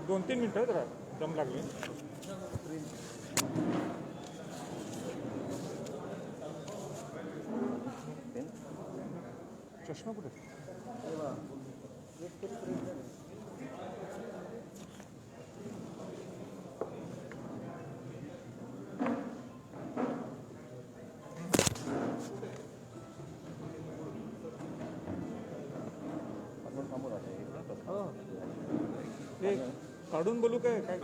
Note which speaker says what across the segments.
Speaker 1: 2-3 मिनटं जरा दम लागले. चष्मा कुठे? हे काढून बोलू काय काय?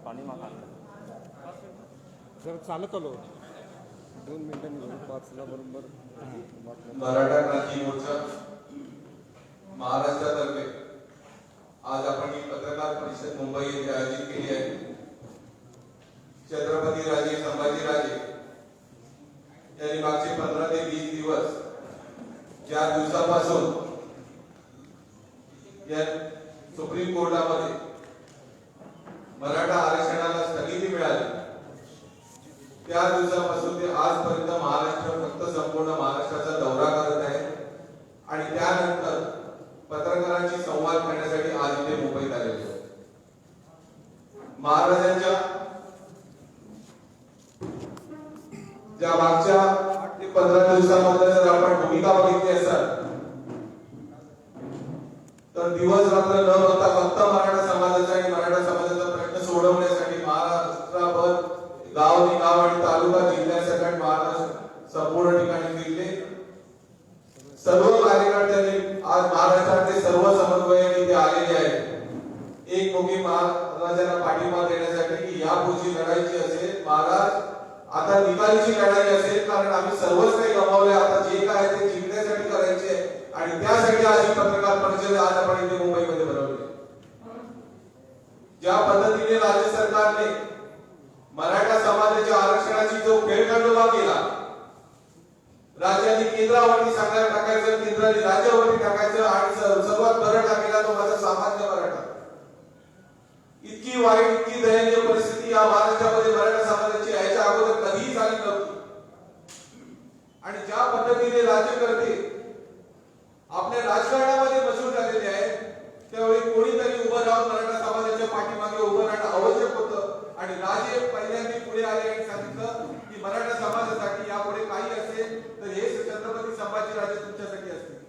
Speaker 2: पाणी मागा
Speaker 1: जर चालत आलो
Speaker 3: 2 मिनिटांनी 5ला बरोबर.
Speaker 4: मराठा क्रांती मोर्चा महाराष्ट्रातर्फे आज आपण ही पत्रकार परिषद मुंबई येथे आयोजित केली आहे. छत्रपती राजे संभाजीराजे यांनी मागचे 15 ते 20 दिवस ज्या दिवसापासून या सुप्रीम कोर्टामध्ये मराठा आरक्षणाला स्थगिती मिळाली त्या दिवसापासून ते आजपर्यंत महाराष्ट्र फक्त संपूर्ण महाराष्ट्राचा दौरा करत आहे आणि त्यानंतर पत्रकारांशी संवाद करण्यासाठी आज इथे मुंबईत आलेले आहेत. महाराजांच्या ज्या मागच्या 8 ते 15 दिवसामध्ये जर आपण भूमिका बघितली असाल तर दिवस रात्र न होता फक्त मराठा समाजाचा आणि मराठा समाजाचा प्रश्न सोडवण्यासाठी महाराष्ट्राभर गाव निगाव आणि तालुका जिल्ह्यासकट महाराष्ट्र संपूर्ण ठिकाणी फिरले. सर्व कार्यकर्त्यांनी आज महाराष्ट्रातले सर्व समन्वयक इथे आलेले आहेत एकमुखी महाराजांना पाठिंबा देण्यासाठी की यापुढची लढाईची असेल महाराज आता निकालीची लढाई असेल कारण आम्ही सर्वच काही गमावले आता जे काय ते जिंकण्यासाठी करायचे आणि त्यासाठी आज ही पत्रकार परिषद आज आपण इथे मुंबईमध्ये भरवली. ज्या पद्धतीने राज्य सरकारने मराठा समाजाच्या आरक्षणाची जो खेळखंडोबा केला राज्याने केंद्रावरती सांगायला टाकायचं केंद्राने राज्यावरती टाकायचं आणि सर्वात बरं टाकेला तो माझा सामान्य मराठा. इतकी वाईट इतकी दयनीय परिस्थिती या महाराष्ट्रामध्ये मराठा समाजाची याच्या अगोदर कधीही झाली नव्हती. आणि ज्या पद्धतीने राज्यकर्ते आपल्या राजकारणामध्ये मशहूर झालेले आहेत त्यावेळी कोणीतरी उभं राहून मराठा समाजाच्या पाठीमागे उभं राहणं आवश्यक होतं आणि राजे पहिल्यांदा पुढे आले आणि सांगितलं की मराठा समाजासाठी यापुढे काही असेल तर हे छत्रपती संभाजीराजे तुमच्यासाठी असतील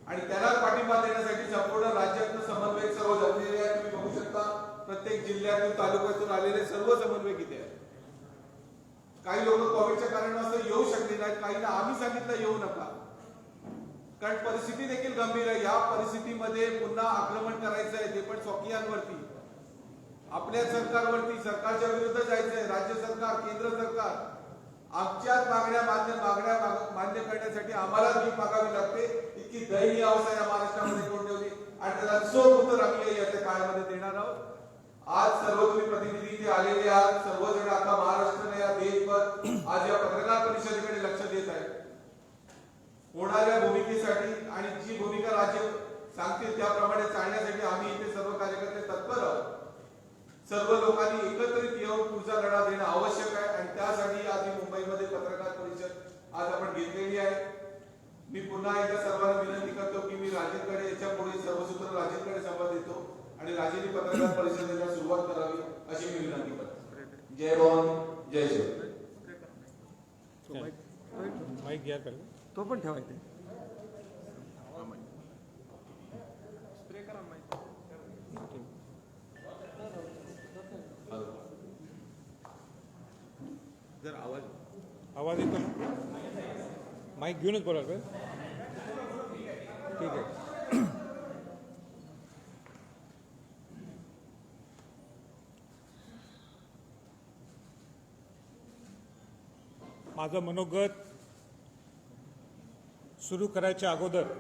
Speaker 4: आणि त्याला पाठिंबा देण्यासाठी संपूर्ण राज्यातून समन्वयक सर्व जमलेले आहेत. तुम्ही बघू शकता प्रत्येक जिल्ह्यातून तालुक्यातून आलेले सर्व समन्वयक इथे आहेत. काही लोक कोविडच्या कारणास्तव येऊ शकले नाहीत काहींना आम्ही सांगितलं येऊ नका कारण परिस्थिती देखील गंभीर आहे. या परिस्थितीमध्ये पुन्हा आक्रमण करायचं आहे ते पण स्वकीयांवरती आपल्या सरकारवरती सरकारच्या विरुद्ध जायचंय. राज्य सरकार केंद्र सरकार आमच्याच मागण्या मान्य करण्यासाठी आम्हाला भीक मागावी लागते. इतकी दयनीय अवस्था या महाराष्ट्रामध्ये करून ठेवली आणि त्याला चोख उत्तर आम्ही याच्या काळामध्ये देणार आहोत. आज सर्व तुम्ही प्रतिनिधी इथे आलेले आहात सर्वजण आता महाराष्ट्राने या देशभर आज या पत्रकार परिषदेकडे लक्ष देत आहे. होणाऱ्या भूमिकेसाठी आणि जी भूमिका राज्य सांगतील त्याप्रमाणे चालण्यासाठी आम्ही इथे सर्व कार्यकर्ते तत्पर आहोत. सर्व लोकांनी एकत्रित येऊन पुढचा लढा देणं आवश्यक आहे आणि त्यासाठी आज मुंबईमध्ये पत्रकार परिषद आज आपण घेतलेली आहे. मी पुन्हा एकदा सर्वांना विनंती करतो की मी राजेंकडे याच्या पुढे सर्वसूत्र राजेंकडे संवाद देतो आणि राजेंनी पत्रकार परिषदेला सुरुवात करावी अशी मी विनंती करतो. जय भवानी जय शिव.
Speaker 1: माईक घ्या
Speaker 3: तो पण ठेवायचे.
Speaker 1: स्प्रे करा माईक. आवाज येतो ना? माईक घेऊनच बोलाल का? ठीक आहे. माझं मनोगत सुरू करायच्या अगोदर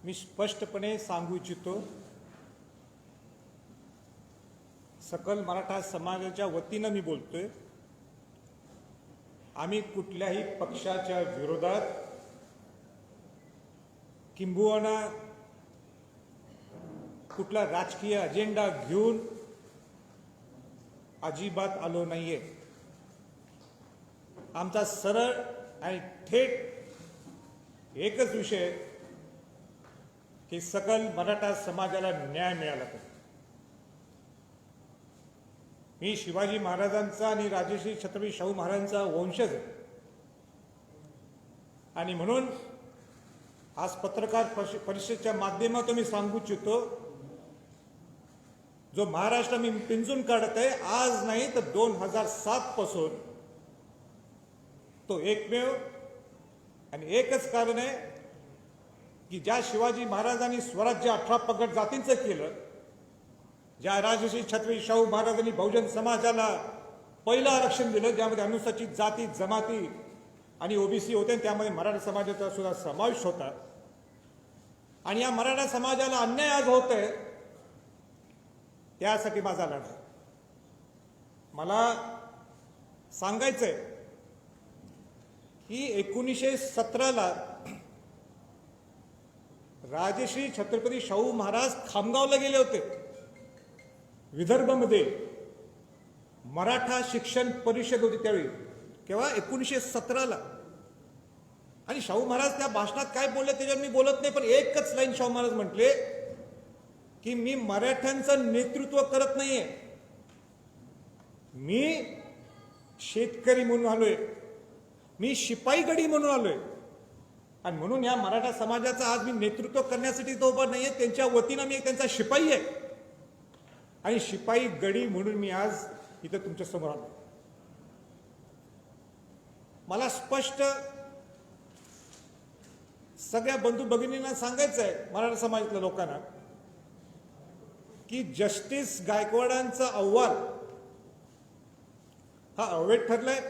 Speaker 1: मी स्पष्टपणे सांगू इच्छितो, सकल मराठा समाजाच्या वतीनं मी बोलतोय. आम्ही कुठल्याही पक्षाच्या विरोधात किंबहुना कुठला राजकीय अजेंडा घेऊन अजिबात आलो नाहीये. आमचा सरळ आणि थेट एकच विषय की सकल मराठा समाजाला न्याय मिळाला पाहिजे. मी शिवाजी महाराजांचा आणि राजश्री छत्रपती शाहू महाराजांचा वंशज आहे आणि म्हणून आज पत्रकार परिषदेच्या माध्यमातून मी सांगू इच्छितो, जो महाराष्ट्र मी पिंजून काढत आहे आज नाही तर 2007 पासून, तो एकमेव आणि एकच कारण आहे की ज्या शिवाजी महाराजांनी स्वराज्य 18 पगड जातींचं केलं, ज्या राजश्री छत्रपती शाहू महाराजांनी बहुजन समाजाला पहिलं आरक्षण दिलं, ज्यामध्ये अनुसूचित जाती जमाती आणि ओबीसी होते, त्यामध्ये मराठा समाजाचा सुद्धा समावेश होता. आणि या मराठा समाजाला अन्याय आज होत आहे, त्यासाठी माझा लढा. मला सांगायचंय की 1917ला राजश्री छत्रपती शाहू महाराज खामगावला गेले होते. विदर्भामध्ये मराठा शिक्षण परिषद होती त्यावेळी, केव्हा 1917ला. आणि शाहू महाराज त्या भाषणात काय बोलले त्याच्यावर मी बोलत नाही, पण एकच लाईन शाहू महाराज म्हटले की मी मराठ्यांचं नेतृत्व करत नाहीये, मी शेतकरी म्हणून आलोय, मी शिपाई गडी म्हणून आलोय. आणि म्हणून या मराठा समाजाचं आज मी नेतृत्व करण्यासाठी तो उभा नाहीये, त्यांच्या वतीनं मी त्यांचा शिपाई आहे आणि शिपाई गडी म्हणून मी आज इथं तुमच्या समोर आलो. मला स्पष्ट सगळ्या बंधू भगिनींना सांगायचं आहे, मराठा समाजातल्या लोकांना, की जस्टिस गायकवाडांचा अहवाल हा अवैध ठरलाय.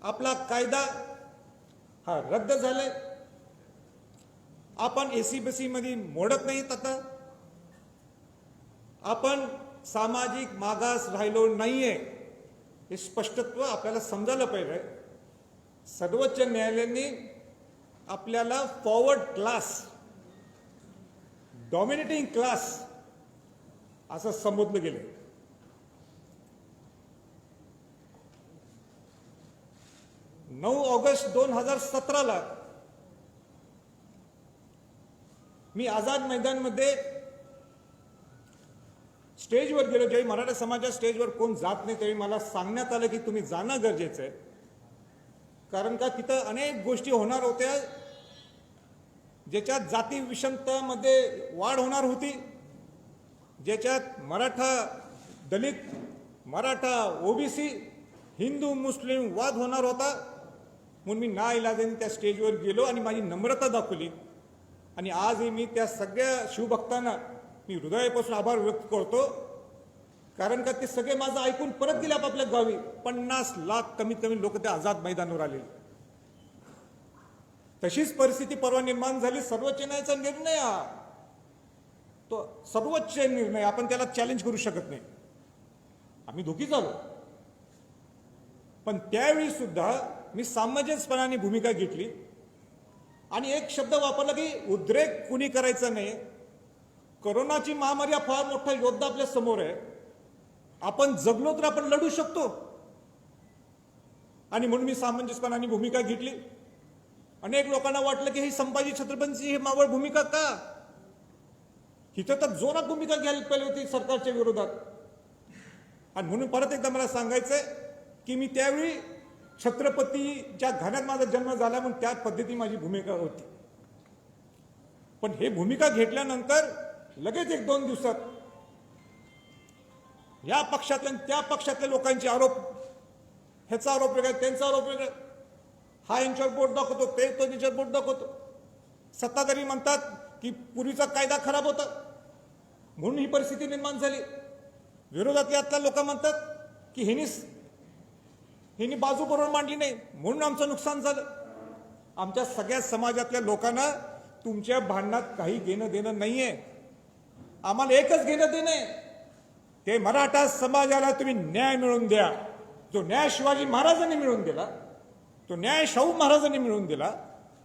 Speaker 1: आपला कायदा हा रद्द झालाय. आपण एसीबीसी मध्ये मोडत नाहीत. आता आपण सामाजिक मागास राहिलो नाहीये, हे स्पष्टत्व आपल्याला समजायला पाहिजे. सर्वोच्च न्यायालयाने आपल्याला फॉरवर्ड क्लास, डॉमिनेटिंग क्लास असं संबोधलं गेलं. ऑगस्ट 2017ला मी आझाद मैदानमध्ये स्टेजवर गेलो. ज्यावेळी मराठा समाजाच्या स्टेजवर कोण जात नाही त्यावेळी मला सांगण्यात आलं की तुम्ही जाणं गरजेचं आहे, कारण का तिथं अनेक गोष्टी होणार होत्या ज्याच्यात जाती विषमतामध्ये वाढ होणार होती, ज्याच्यात मराठा दलित, मराठा ओबीसी, हिंदू मुस्लिम वाद होणार होता. म्हणून मी नाइलाजाने त्या स्टेजवर गेलो आणि माझी नम्रता दाखवली. आणि आजही मी त्या सगळ्या शिवभक्तांना मी हृदयापासून आभार व्यक्त करतो, कारण का ते सगळे माझं ऐकून परत गेले आपापल्या गावी. 50 लाख कमीत कमी लोक त्या आझाद मैदानावर आले. तशीच परिस्थिती परवा निर्माण झाली. सर्वोच्च न्यायालयाचा निर्णय हा तो सर्वोच्च निर्णय, आपण त्याला चॅलेंज करू शकत नाही. आम्ही दुखी झालो, पण त्यावेळी सुद्धा मी सामंजस्यपणाने भूमिका घेतली आणि एक शब्द वापरला की उद्रेक कुणी करायचा नाही. कोरोनाची महामारी हा फार मोठा योद्धा आपल्या समोर आहे. आपण जगलो तर आपण लढू शकतो. आणि म्हणून मी सामंजस्यपणाने भूमिका घेतली. अनेक लोकांना वाटलं की ही संभाजी छत्रपतींची ही मावळ भूमिका का, इथं तर जोरात भूमिका घ्यायला पाहिजे होती सरकारच्या विरोधात. आणि म्हणून परत एकदा मला सांगायचंय की मी त्यावेळी छत्रपतीच्या घराण्यात माझा जन्म झाला म्हणून त्या पद्धती माझी भूमिका होती. पण हे भूमिका घेतल्यानंतर लगेच 1-2 दिवसात या पक्षातल्या आणि त्या पक्षातल्या लोकांचे आरोप, ह्याचा आरोप वेगळा, त्यांचा आरोप वेगळा, हा यांच्यावर बोट दाखवतो, ते तो त्यांच्यावर बोट दाखवतो. सत्ताधारी म्हणतात की पूर्वीचा कायदा खराब होता म्हणून ही परिस्थिती निर्माण झाली. विरोधातले आतल्या लोक म्हणतात की ह्यांनी बाजू बरोबर मांडली नाही म्हणून आमचं नुकसान झालं. आमच्या सगळ्या समाजातल्या लोकांना तुमच्या भांडणात काही घेणं देणं नाहीये. आम्हाला एकच घेणं देणं आहे, ते मराठा समाजाला तुम्ही न्याय मिळवून द्या. जो न्याय शिवाजी महाराजांनी मिळवून दिला, तो न्याय शाहू महाराजांनी मिळवून दिला,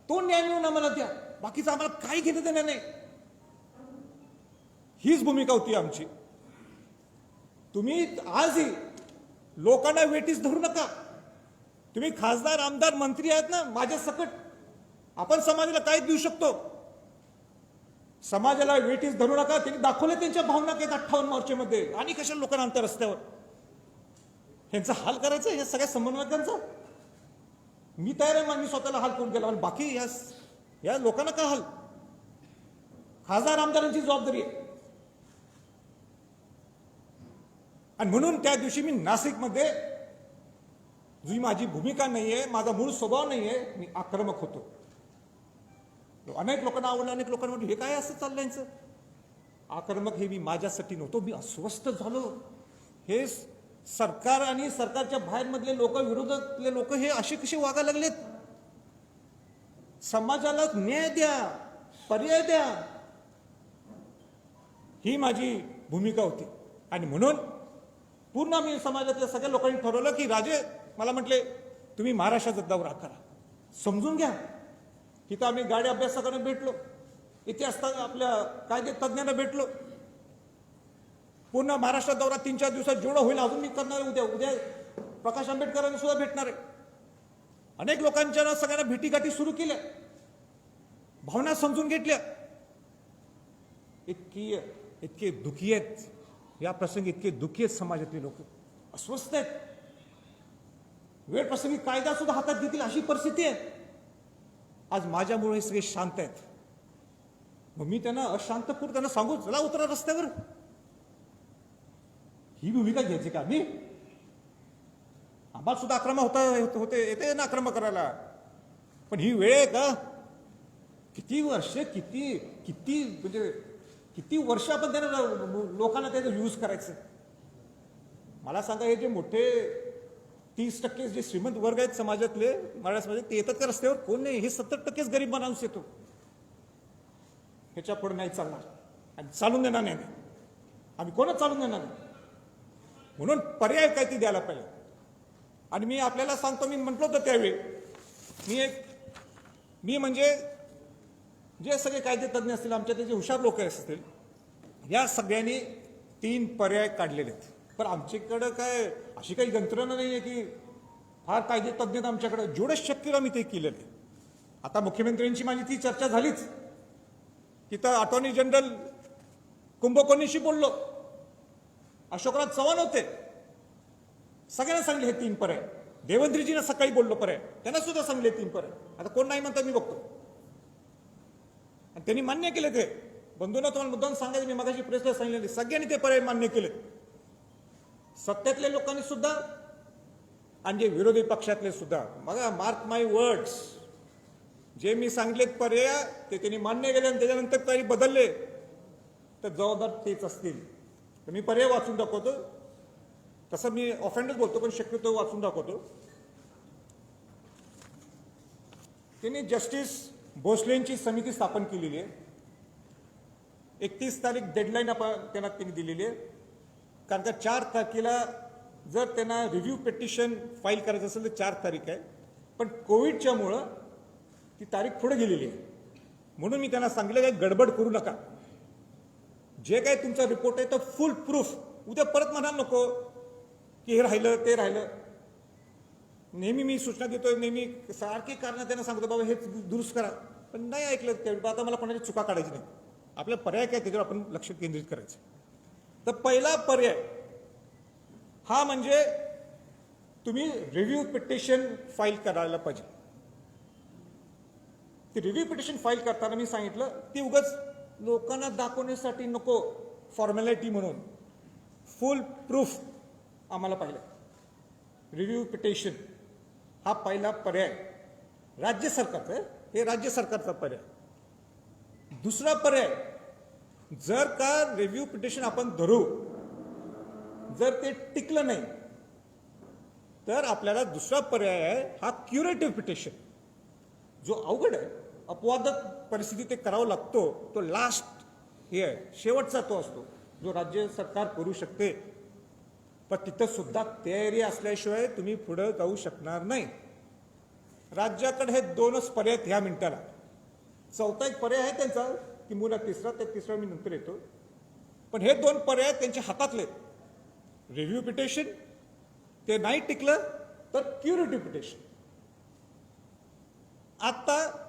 Speaker 1: तो न्याय मिळवून आम्हाला द्या. बाकीचं आम्हाला काही घेणं देणं नाही. हीच भूमिका होती आमची. तुम्ही आजही लोकांना वेटीस धरू नका. तुम्ही खासदार, आमदार, मंत्री आहेत ना माझ्या सकट, आपण समाजाला काय देऊ शकतो. समाजाला वेटीस धरू नका. त्यांनी दाखवले त्यांच्या भावना आहेत 58 मार्चमध्ये, आणि कशाला लोकांना आणतात रस्त्यावर. ह्यांचा हाल करायचं हे सगळ्या समन्वयकांचा. मी तयार आहे, मी स्वतःला हाल करून गेला, आणि बाकी या लोकांना काय हाल. खासदार आमदारांची जबाबदारी आहे. आणि म्हणून त्या दिवशी मी नाशिकमध्ये, जी माझी भूमिका नाहीये, माझा मूळ स्वभाव नाहीये, मी आक्रमक होतो. अनेक लोकांना आवडलं, अनेक लोकांना म्हटलं हे काय असं चाललंय यांचं. आक्रमक हे मी माझ्यासाठी नव्हतो. मी अस्वस्थ झालो. हे सरकार आणि सरकारच्या बाहेर मधले लोक, विरोधातले लोक हे असे कसे वागायला लागलेत. समाजाला न्याय द्या, पर्याय द्या, ही माझी भूमिका होती. आणि म्हणून पूर्ण मी समाजातल्या सगळ्या लोकांनी ठरवलं की राजे, मला म्हटले तुम्ही महाराष्ट्राचा दौरा करा, समजून घ्या. तिथं आम्ही गाडी अभ्यासकांना भेटलो, इतिहास आपल्या कायदे तज्ज्ञांना भेटलो. पूर्ण महाराष्ट्रात दौरा 3-4 दिवसात जेवढं होईल अजून मी करणार आहे. उद्या प्रकाश आंबेडकरांना सुद्धा भेटणार आहे. अनेक लोकांच्या सगळ्यांना भेटीगाठी सुरू केल्या, भावना समजून घेतल्या. इतके दुःखी आहेत या प्रसंगी, इतके दुःखी आहेत समाजातले लोक, अस्वस्थ आहेत. वेळ प्रसंगी कायदा सुद्धा हातात घेतील अशी परिस्थिती आहे. आज माझ्यामुळे हे सगळे शांत आहेत. मग मी त्यांना अशांतपूर त्यांना सांगू, चला उतरा रस्त्यावर. ही भूमिका घ्यायची का मी. आम्हाला सुद्धा आक्रमक होते येते ना आक्रमक करायला, पण ही वेळ आहे का. किती वर्ष, किती म्हणजे किती वर्ष आपण त्यांना लोकांना त्याचा यूज करायचं. मला सांगा, हे जे मोठे 30% जे श्रीमंत वर्ग आहेत समाजातले, मराठा समाजात, ते येतात का रस्त्यावर. कोण नाही. हे 70%च गरीब माणूस येतो. ह्याच्या पुढे नाही चालणार आणि चालून देणार नाही. आम्ही कोणच चालून देणार नाही. म्हणून पर्याय काय ती द्यायला पाहिजे. आणि मी आपल्याला सांगतो, मी म्हटलं होतं त्यावेळी, मी म्हणजे जे सगळे कायदे तज्ज्ञ असतील, आमच्या ते जे हुशार लोक असतील, या सगळ्यांनी 3 पर्याय काढलेले आहेत. पण आमच्याकडं काय अशी काही यंत्रणा नाही आहे की फार कायदे तज्ज्ञ आमच्याकडे. जेवढं शक्य मी ते केलेलं आहे. आता मुख्यमंत्र्यांची माझी ती चर्चा झालीच. तिथं अटॉर्नी जनरल कुंभकोणीशी बोललो, अशोकराज चव्हाण होते, सगळ्यांना सांगले हे 3 पर्याय. देवेंद्रजींना सकाळी बोललो पर्याय, त्यांना सुद्धा सांगले 3 पर्याय. आता कोण नाही म्हणतात मी बघतो. आणि त्यांनी मान्य केले. ते बंधूंना तुम्हाला मुद्दाम सांगायचं, मी मगाशी प्रेसला सांगितले, सगळ्यांनी ते पर्याय मान्य केले. सत्तेतल्या लोकांनी सुद्धा आणि जे विरोधी पक्षातले सुद्धा. बघा, मार्क माय वर्ड्स, जे मी सांगितलेत पर्याय ते त्यांनी मान्य केले. आणि त्याच्यानंतर काही बदलले तर जबाबदार तेच असतील. तर मी पर्याय वाचून दाखवतो. तसं मी ऑफेंडच बोलतो, पण शक्यतो वाचून दाखवतो. त्यांनी जस्टिस भोसलेंची समिती स्थापन केलेली आहे. 31 तारीख डेडलाईन त्यांना त्यांनी दिलेली आहे. कारण का 4 तारखेला जर त्यांना रिव्ह्यू पिटिशन फाईल करायचं असेल तर 4 तारीख आहे. पण कोविडच्यामुळं ती तारीख पुढे गेलेली आहे. म्हणून मी त्यांना सांगितलं की गडबड करू नका. जे काही तुमचा रिपोर्ट आहे तो फुल प्रूफ. उद्या परत म्हणाल नको की हे राहिलं ते राहिलं. नेहमी मी सूचना देतोय, नेहमी सारखी कारण त्यांना सांगतो बाबा हे दुरुस्त करा, पण नाही ऐकलं. तेवढं आता मला कोणाची चुका काढायची नाही. आपला पर्याय काय त्याच्यावर आपण लक्ष केंद्रित करायचं. तर पहिला पर्याय हा म्हणजे तुम्ही रिव्ह्यू पिटिशन फाईल करायला पाहिजे. ती रिव्ह्यू पिटिशन फाईल करताना मी सांगितलं ती उगाच लोकांना दाखवण्यासाठी नको, फॉर्मॅलिटी म्हणून. फुल प्रूफ आम्हाला पाहिलं. रिव्ह्यू पिटिशन हा पहिला पर्याय राज्य सरकारचा आहे, हे राज्य सरकारचा पर्याय. दुसरा पर्याय, जर का रिव्ह्यू पिटिशन आपण धरू, जर ते टिकलं नाही तर आपल्याला दुसरा पर्याय आहे हा क्युरेटिव्ह पिटिशन, जो अवघड आहे, अपवादात परिस्थिती ते करावं लागतो. तो लास्ट हे आहे, शेवटचा तो असतो जो राज्य सरकार करू शकते. पण तिथं सुद्धा तयारी असल्याशिवाय तुम्ही पुढे जाऊ शकणार नाही. राज्याकडे हे दोनच पर्याय आहेत ह्या मिनिटाला. चौथा एक पर्याय आहे त्यांचा, किंबहुना तिसरा, त्या तिसरा मी नंतर येतो. पण हे दोन पर्याय त्यांच्या हातातले. रिव्ह्यू पिटिशन, ते नाही टिकलं तर क्युरेटिव्ह पिटिशन. आता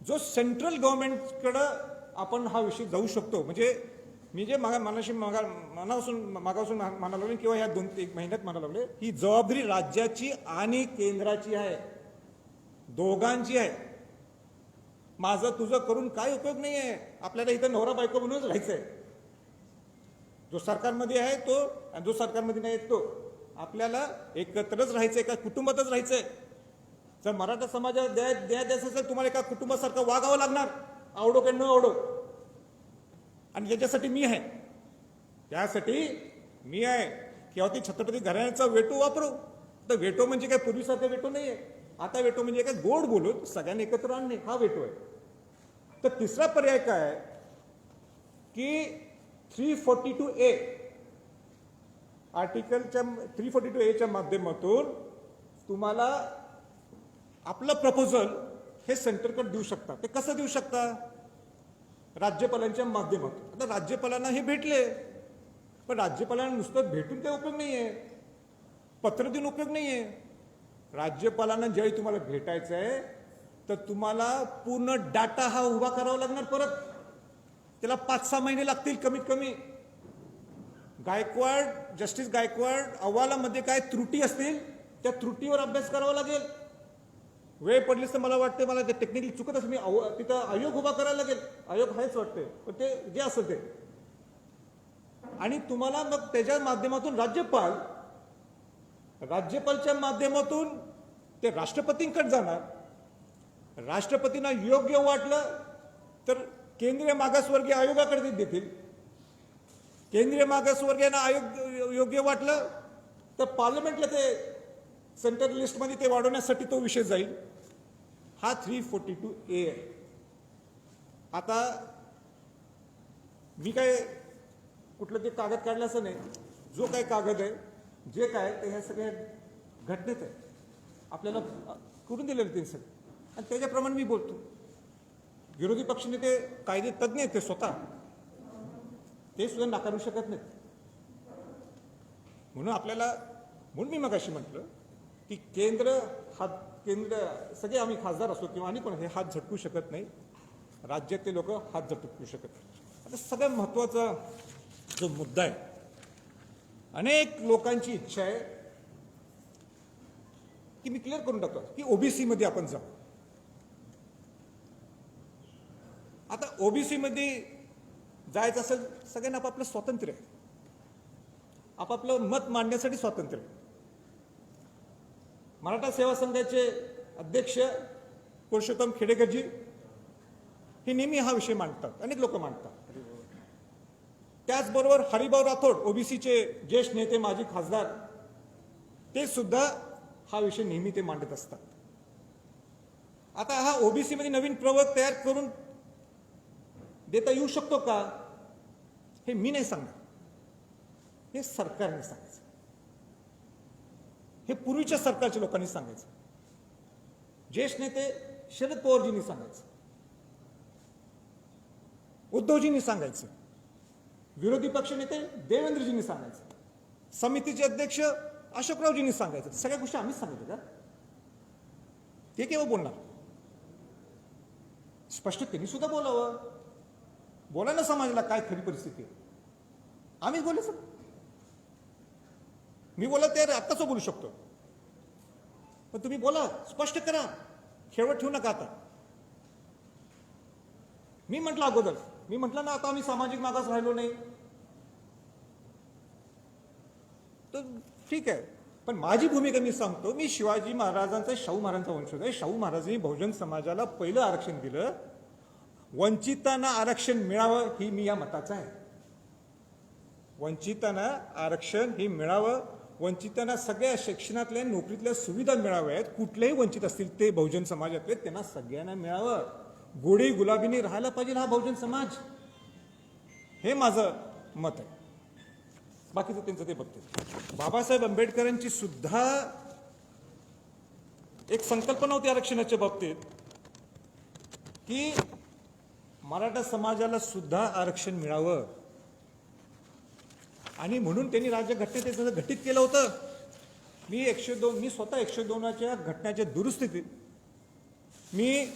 Speaker 1: जो सेंट्रल गव्हर्नमेंटकडं आपण हा विषय जाऊ शकतो, म्हणजे मी जे मनापासून म्हणायला लागले किंवा या 2-1 महिन्यात म्हणायला लागले, ही जबाबदारी राज्याची आणि केंद्राची आहे, दोघांची आहे. माझं तुझं करून काय उपयोग नाही आहे. आपल्याला इथं नवरा बायको म्हणूनच राहायचंय. जो सरकारमध्ये आहे तो आणि जो सरकारमध्ये नाही तो, आपल्याला एकत्रच राहायचंय, एका कुटुंबातच राहायचंय. जर मराठा समाजाला द्यायचं असेल, तुम्हाला एका कुटुंबासारखं वागावं लागणार, आवडो की न आवडो. आणि याच्यासाठी मी आहे, त्यासाठी मी आहे. किंवा ती छत्रपती घराण्याचा वेटो वापरू, तर वेटो म्हणजे काय पूर्वीसारखा वेटो नाही आहे. आता वेटो म्हणजे काय, गोड बोलून सगळ्यांनी एकत्र आणणे, हा वेटो आहे. तर तिसरा पर्याय काय आहे की 342A आर्टिकलच्या 342A च्या माध्यमातून तुम्हाला आपलं प्रपोजल हे सेंटरकडे देऊ शकता. ते कसं देऊ शकता? राज्यपालांच्या माध्यमातून. आता राज्यपालांना हे भेटले, पण राज्यपालांना नुसतं भेटून काही उपयोग नाहीये, पत्र देऊन उपयोग नाहीये. राज्यपालांना ज्यावेळी तुम्हाला भेटायचं आहे तर तुम्हाला पूर्ण डाटा हा उभा करावा लागणार. परत त्याला 5-6 महिने लागतील कमीत कमी. जस्टिस गायकवाड अहवालामध्ये काय त्रुटी असतील त्या त्रुटीवर अभ्यास करावा लागेल. वेळ पडलीच तर मला वाटते, मला ते टेक्निकली चुकत असेल, मी तिथं आयोग उभा करायला लागेल. आयोग आहेच वाटते, पण ते जे असेल ते. आणि तुम्हाला मग त्याच्या माध्यमातून राज्यपालच्या माध्यमातून ते राष्ट्रपतींकडे जाणार. राष्ट्रपतींना योग्य वाटलं तर केंद्रीय मागासवर्गीय आयोगाकडे देतील. केंद्रीय मागासवर्गीयांना आयोग योग्य वाटलं तर पार्लमेंटला ते सेंट्रल लिस्टमध्ये ते वाढवण्यासाठी तो विषय जाईल. हा 342A आहे. आता मी काय कुठलं ते कागद काढलं असं नाही. जो काही कागद आहे, जे काय ते ह्या सगळ्या घटनेत आहे, आपल्याला करून दिलेलं ते सगळं, आणि त्याच्याप्रमाणे मी बोलतो. विरोधी पक्षनेते कायदे तज्ज्ञ आहेत, ते स्वतः ते सुद्धा नाकारू शकत नाहीत. म्हणून मी मगाशी म्हटलं की केंद्र सगळे आम्ही खासदार असो किंवा आणि कोण हे हात झटकू शकत नाही, राज्यातले लोक हात झटकू शकत नाही. आता सगळ्यात महत्वाचा जो मुद्दा आहे, अनेक लोकांची इच्छा आहे की मी क्लिअर करून टाकतो की ओबीसी मध्ये आपण जाऊ. आता ओबीसी मध्ये जायचं असेल, सगळ्यांना आपापलं स्वातंत्र्य आहे, आपापलं मत मांडण्यासाठी स्वातंत्र्य आहे. मराठा सेवा संघाचे अध्यक्ष पुरुषोत्तम खेडेकरजी हे नेहमी हा विषय मांडतात, अनेक लोक मांडतात. त्याचबरोबर हरिभाऊ राठोड ओबीसीचे ज्येष्ठ नेते, माजी खासदार, ते सुद्धा हा विषय नेहमी ते मांडत असतात. आता हा ओबीसी मध्ये नवीन प्रवर्ग तयार करून देता येऊ शकतो का, हे मी नाही सांगणार, हे सरकारने सांगायचं, हे पूर्वीच्या सरकारच्या लोकांनी सांगायचं. ज्येष्ठ नेते शरद पवारजींनी सांगायचं, उद्धवजींनी सांगायचं, विरोधी पक्ष नेते देवेंद्रजींनी सांगायचं, समितीचे अध्यक्ष अशोकरावजींनी सांगायचं. सगळ्या गोष्टी आम्हीच सांगितलं का? ते केव्हा बोलणार? स्पष्ट त्यांनी सुद्धा बोलावं, बोलायला समाजाला काय खरी परिस्थिती आहे. आम्ही बोलायचं, मी बोला ते आत्ताच बोलू शकतो, पण तुम्ही बोला, स्पष्ट करा, खेळवत ठेवू नका. आता मी म्हटलं अगोदर, मी म्हटलं ना, आता आम्ही सामाजिक मागास राहिलो नाही. तर ठीक आहे. पण माझी भूमिका मी सांगतो, मी शिवाजी महाराजांचा, शाहू महाराजांचा वंशज आहे. शाहू महाराजांनी बहुजन समाजाला पहिलं आरक्षण दिलं. वंचितांना आरक्षण मिळावं ही मी या मताचा आहे. वंचितांना आरक्षण हे मिळावं, वंचितांना सगळ्या शिक्षणातल्या नोकरीतल्या सुविधा मिळाव्यात. कुठलेही वंचित असतील ते बहुजन समाजातले, त्यांना सगळ्यांना मिळावं. गोडी गुलाबीने राहायला पाहिजे हा बहुजन समाज, हे माझं मत आहे. बाकीचं त्यांचं ते बघते. बाबासाहेब आंबेडकरांची सुद्धा एक संकल्पना होती आरक्षणाच्या बाबतीत की मराठा समाजाला सुद्धा आरक्षण मिळावं, आणि म्हणून त्यांनी राज्यघटनेत त्याचं घटित केलं होतं. मी स्वतः 102च्या घटनेच्या दुरुस्तीत मी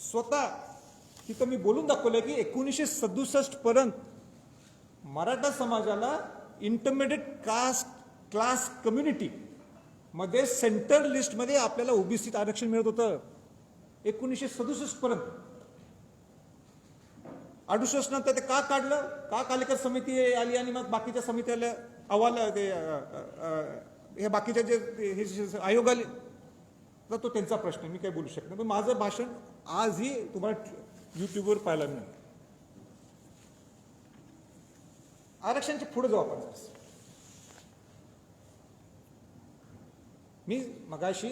Speaker 1: स्वतः तिथं मी बोलून दाखवलं की 1967 पर्यंत मराठा समाजाला इंटरमिडिएट कास्ट क्लास कम्युनिटी मध्ये सेंटर लिस्टमध्ये आपल्याला ओबीसीत आरक्षण मिळत होतं 1967 पर्यंत. 68 नंतर ते का काढलं, का कालेकर समिती आली आणि मग बाकीच्या समित्याला अहवाल ते हे बाकीचे जे आयोग आले, तर तो त्यांचा प्रश्न, मी काही बोलू शकत नाही. पण माझं भाषण आजही तुम्हाला युट्यूबवर पाहायला मिळेल. आरक्षणाच्या पुढे जाऊ आपण. मी मगाशी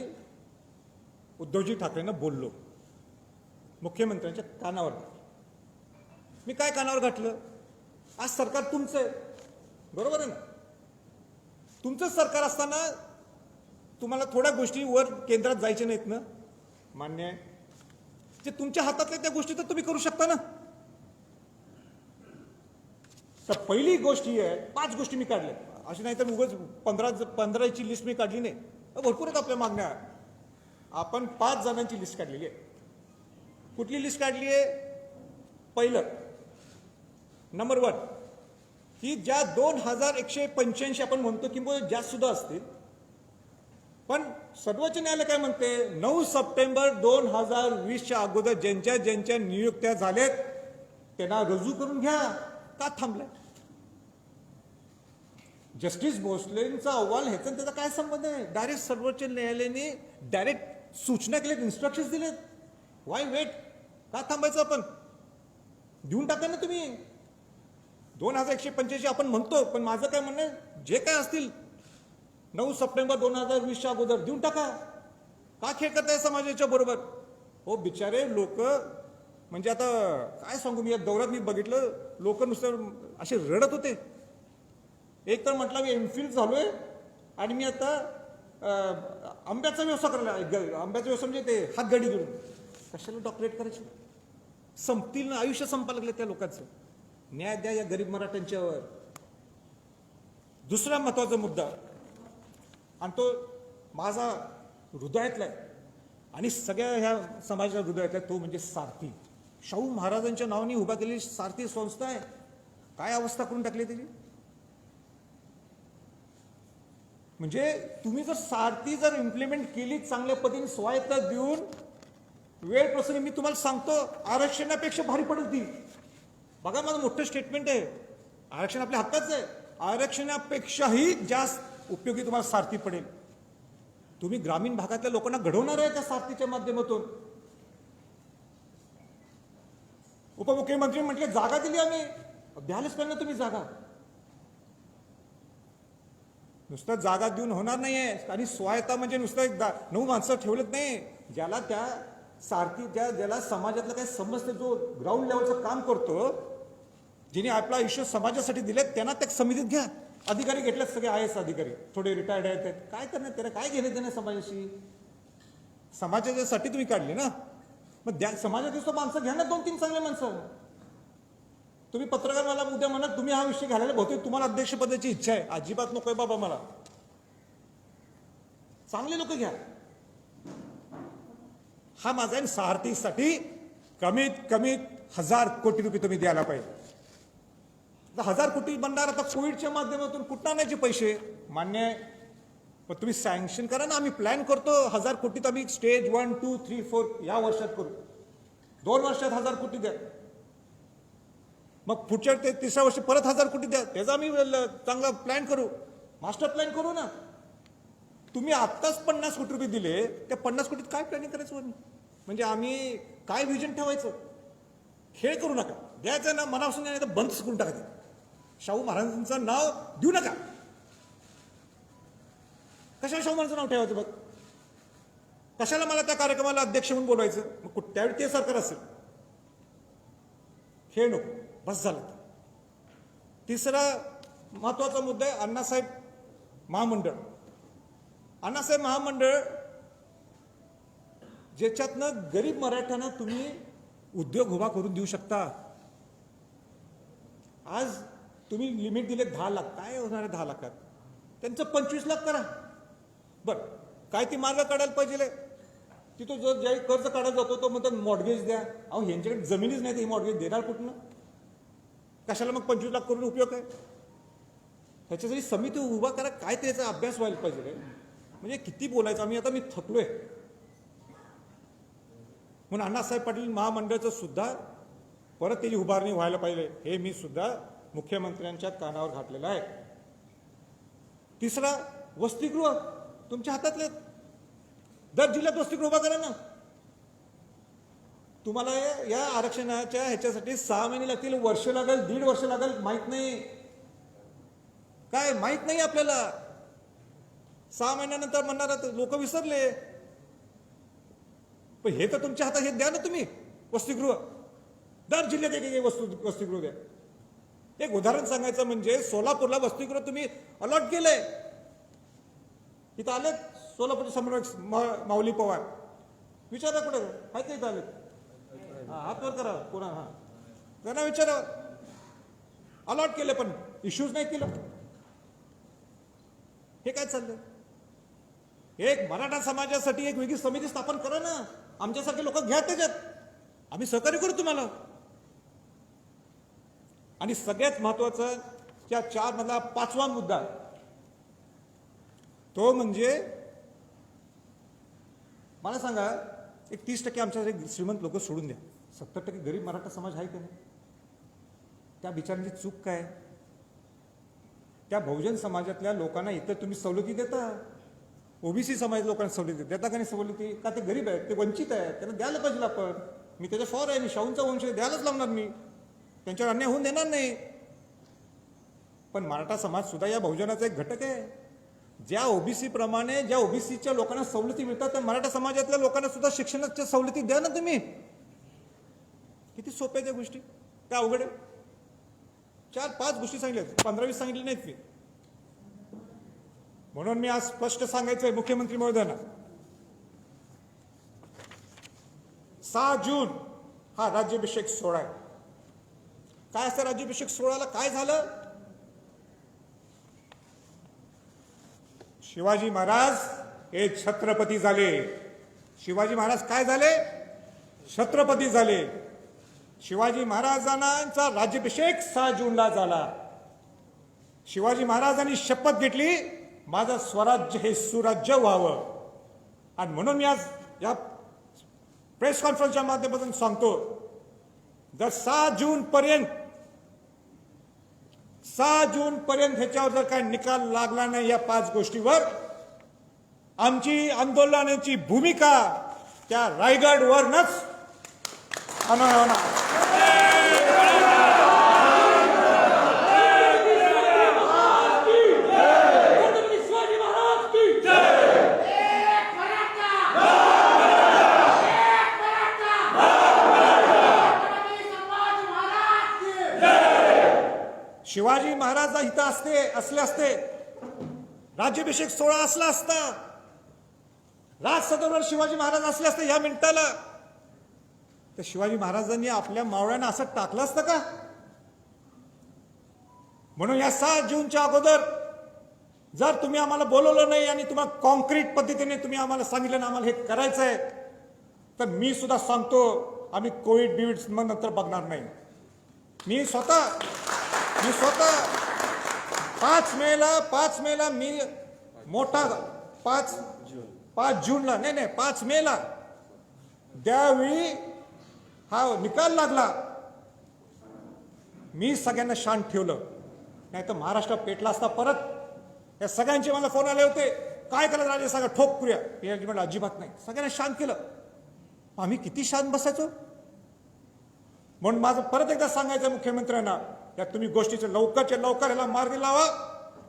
Speaker 1: उद्धवजी ठाकरेंना बोललो, मुख्यमंत्र्यांच्या कानावर. मी काय कानावर घातलं, आज सरकार तुमचं आहे, बरोबर आहे ना. तुमचं सरकार असताना तुम्हाला थोड्या गोष्टी वर केंद्रात जायच्या नाहीत ना, मान्य आहे. जे तुमच्या हातातल्या त्या गोष्टी तर तुम्ही करू शकता ना. तर पहिली गोष्ट ही आहे, 5 गोष्टी मी काढल्या, अशी नाही तर उगाच 15ची लिस्ट मी काढली नाही. भरपूर आहेत आपल्या मागण्या. आपण 5 जणांची लिस्ट काढलेली आहे. कुठली लिस्ट काढली आहे? पहिलं, नंबर 1 की ज्या 2185 आपण म्हणतो किंवा जास्त सुद्धा असतील, पण सर्वोच्च न्यायालय काय म्हणते, 9 सप्टेंबर 2020च्या अगोदर ज्यांच्या नियुक्त्या झाल्यात त्यांना रजू करून घ्या. का थांबलाय? जस्टिस भोसलेंचा अहवाल ह्याचा त्याचा काय संबंध आहे? डायरेक्ट सर्वोच्च न्यायालयाने डायरेक्ट सूचना केल्यात, इन्स्ट्रक्शन्स दिलेत. Why wait? का थांबायचं? आपण देऊन टाका ना तुम्ही. 2185 आपण म्हणतो, पण माझं काय म्हणणं आहे, जे काय असतील 9 सप्टेंबर 2020च्या अगोदर देऊन टाका. का खेळ करताय समाजाच्या बरोबर? हो बिचारे लोक, म्हणजे आता काय सांगू, मी या दौऱ्यात मी बघितलं, लोक नुसतं असे रडत होते. एक तर म्हटलं मी एमफिल झालोय आणि मी आता आंब्याचा व्यवसाय करायला, आंब्याचा व्यवसाय म्हणजे ते हातगाडी घेऊन. कशाला डॉक्टरेट करायची? संपतील ना, आयुष्य संपायला लागलं त्या लोकांचं. न्याय द्या या गरीब मराठ्यांच्यावर. दुसरा महत्वाचा मुद्दा, आणि तो माझा हृदयातला आहे आणि सगळ्या ह्या समाजाच्या हृदयातला, तो म्हणजे सारथी. शाहू महाराजांच्या नावाने उभा केलेली सारथी संस्था आहे. काय अवस्था करून टाकली त्याची? म्हणजे तुम्ही जर सारथी जर इम्प्लिमेंट केली चांगल्या पद्धतीने, स्वायत्ता देऊन, वेळ प्रसंगी, मी तुम्हाला सांगतो आरक्षणापेक्षा भारी पडेल ती. बघा, माझं मोठं स्टेटमेंट आहे. आरक्षण आपल्या हक्काचं आहे. आरक्षणापेक्षाही जास्त उपयोगी तुम्हाला सारथी पडेल. तुम्ही ग्रामीण भागातल्या लोकांना घडवणार आहे त्या सारथीच्या माध्यमातून. उपमुख्यमंत्री म्हटले जागा दिली आम्ही, द्यायलाच पाहिजे ना तुम्ही जागा. नुसतं जागा देऊन होणार नाहीये. आणि स्वायत्ता म्हणजे नुसतं 9 माणसं ठेवलेत नाही. ज्याला त्या सारथी, ज्याला समाजातलं काही समजते, जो ग्राउंड लेवलचं काम करतो, जिने आपलं आयुष्य समाजासाठी दिले, त्यांना त्या समितीत घ्या. अधिकारी घेतलेत सगळे IAS अधिकारी, थोडे रिटायर्ड आहेत. काय करणार? त्याला काय घेणे देणे समाजाशी? समाजासाठी तुम्ही काढली ना, मग समाजाची माणसं घ्या ना, 2-3 चांगले माणसं. तुम्ही पत्रकार मला उद्या म्हणा तुम्ही हा विषय घालायला, बहुतेक तुम्हाला अध्यक्षपदाची इच्छा आहे. अजिबात नकोय बाबा मला. चांगले लोक घ्या. हा माझा आहे. सारथीसाठी कमीत कमी 1000 कोटी रुपये तुम्ही द्यायला पाहिजे. 1000 कोटी बनणार आता कोविडच्या माध्यमातून. कुठं आणायचे पैसे? मान्य आहे, पण तुम्ही सँक्शन करा ना. आम्ही प्लॅन करतो 1000 कोटीत आम्ही स्टेज 1, 2, 3, 4 या वर्षात करू. 2 वर्षात 1000 कोटी द्या. मग पुढच्या 3ऱ्या वर्षी परत 1000 कोटी द्या. त्याचा आम्ही चांगला प्लॅन करू. मास्टर प्लॅन करू ना. तुम्ही आत्ताच 50 कोटी रुपये दिले, त्या 50 कोटीत काय प्लॅनिंग करायचं आम्ही? म्हणजे आम्ही काय व्हिजन ठेवायचं? खेळ करू नका. द्यायचं ना मनापासून नाही तर बंदच करून टाकायचं. शाहू महाराजांचं नाव देऊ नका. कशाला शाहू महाराजांचं नाव ठेवायचं? बघ, कशाला मला त्या कार्यक्रमाला अध्यक्ष म्हणून बोलवायचं? मग त्यावेळी ते सरकार असेल. खेळ नको, बस झालं. तिसरा महत्वाचा मुद्दा आहे अण्णासाहेब महामंडळ. अण्णासाहेब महामंडळ ज्याच्यातनं गरीब मराठ्यांना तुम्ही उद्योग उभा करून देऊ शकता. आज तुम्ही लिमिट दिले 10 लाख. काय होणार आहे 10 लाखात? त्यांचं 25 लाख करा. बरं, काय ती मार्ग काढायला पाहिजे. तिथं जो ज्यावेळी कर्ज काढायला जातो तो म्हणतो मॉर्गेज द्या. अहो, ह्यांच्याकडे जमिनीच नाही तर ही मॉर्गेज देणार कुठनं? कशाला मग 25 लाख करून उपयोग आहे? ह्याच्यासाठी समिती उभा करा. काय त्याचा अभ्यास व्हायला पाहिजे. म्हणजे किती बोलायचं आता मी थकलोय. म्हणून अण्णासाहेब पाटील महामंडळाचं सुद्धा परत त्याची उभारणी व्हायला पाहिजे, हे मी सुद्धा मुख्यमंत्र्यांच्या कानावर घातलेलं आहे. तिसरा, वसतिगृह तुमच्या हातातले. दर जिल्ह्यात वसतिगृह उभा करा ना. तुम्हाला या आरक्षणाच्या ह्याच्यासाठी 6 महिने लागतील, वर्ष लागेल, 1.5 वर्ष लागेल, माहित नाही. काय माहित नाही आपल्याला. 6 महिन्यानंतर म्हणणार लोक विसरले. पण हे तर तुमच्या हातात, हे द्या ना तुम्ही वसतिगृह. दर जिल्ह्यात एक वसतिगृह द्या. एक उदाहरण सांगायचं म्हणजे सोलापूरला वसतिगृह तुम्ही अलॉट केलंय. इथं आले सोलापूरचे समन्वयक माऊली पवार, विचारा कुठे आहेत का? इथं आले, हात वर करा. कोणा? हा, त्यांना विचारा. अलॉट केले पण इश्यूज नाही केलं. हे काय चाललंय? एक मराठा समाजासाठी एक वेगळी समिती स्थापन करा ना. आमच्यासारखे लोक घ्या त्याच्यात, आम्ही सहकार्य करू तुम्हाला. आणि सगळ्यात महत्वाचा त्या 4 मधला 5वा मुद्दा, तो म्हणजे मला सांगा, एक 30% आमच्या श्रीमंत लोक सोडून द्या, 70% गरीब मराठा समाज आहे का नाही? त्या बिचारांची चूक काय? त्या बहुजन समाजातल्या लोकांना इतर तुम्ही सवलती देता. ओबीसी समाज लोकांना सवलती देता का नाही? सवलती का? ते गरीब आहेत, ते वंचित आहेत, त्यांना द्यायला पाहिजे आपण. मी त्याच्या फॉर आहे, मी शाहूंचा वंश द्यायलाच लावणार. मी त्यांच्यावर अन्याय होऊन देणार नाही. पण मराठा समाज सुद्धा या बहुजनाचा एक घटक आहे. ज्या ओबीसी प्रमाणे ज्या ओबीसीच्या लोकांना सवलती मिळतात त्या मराठा समाजातल्या लोकांना सुद्धा शिक्षणाच्या सवलती द्या ना तुम्ही. किती सोप्या त्या गोष्टी, काय अवघड आहे? 4-5 गोष्टी सांगितल्या, 15-20 सांगितली नाहीत मी. म्हणून मी आज स्पष्ट सांगायचंय मुख्यमंत्री महोदयांना, 6 जून हा राज्याभिषेक सोहळा आहे. काय असतं राज्याभिषेक सोहळ्याला? काय झालं? शिवाजी महाराज हे छत्रपती झाले. शिवाजी महाराज काय झाले? छत्रपती झाले. शिवाजी महाराजांचा राज्याभिषेक 6 जूनला झाला. शिवाजी महाराजांनी शपथ घेतली, माझं स्वराज्य हे सुराज्य व्हावं. आणि म्हणून मी आज या प्रेस कॉन्फरन्सच्या माध्यमातून सांगतो, जर 6 जून पर्यंत ह्याच्यावर जर काय निकाल लागला नाही या 5 गोष्टीवर, आमची आंदोलनाची भूमिका त्या रायगडवरच होणार. शिवाजी महाराज इथं असले असते, राज्याभिषेक सोहळा असला असता, राजसदनावर शिवाजी महाराज असले असते या मिनिटाला, तर शिवाजी महाराजांनी आपल्या मावळ्यांना असं टाकलं असतं का? म्हणून या 6 जूनच्या अगोदर जर तुम्ही आम्हाला बोलवलं नाही आणि तुम्हाला कॉन्क्रीट पद्धतीने तुम्ही आम्हाला सांगितलं ना आम्हाला हे करायचंय, तर मी सुद्धा सांगतो आम्ही कोविड नंतर बघणार नाही. मी स्वतः 5 मेला मी मोठा 5 जूनला नाही 5 मेला त्यावेळी हा निकाल लागला, मी सगळ्यांना शांत ठेवलं. नाही तर महाराष्ट्र पेटला असता परत. या सगळ्यांचे मला फोन आले होते, काय करायचं राजे सांगा, ठोक करूया. हे म्हटलं अजिबात नाही, सगळ्यांना शांत केलं. आम्ही किती शांत बसायचो. म्हणून माझं परत एकदा सांगायचं मुख्यमंत्र्यांना, या तुम्ही गोष्टीचं लवकरच्या लवकर याला मार्ग लावा,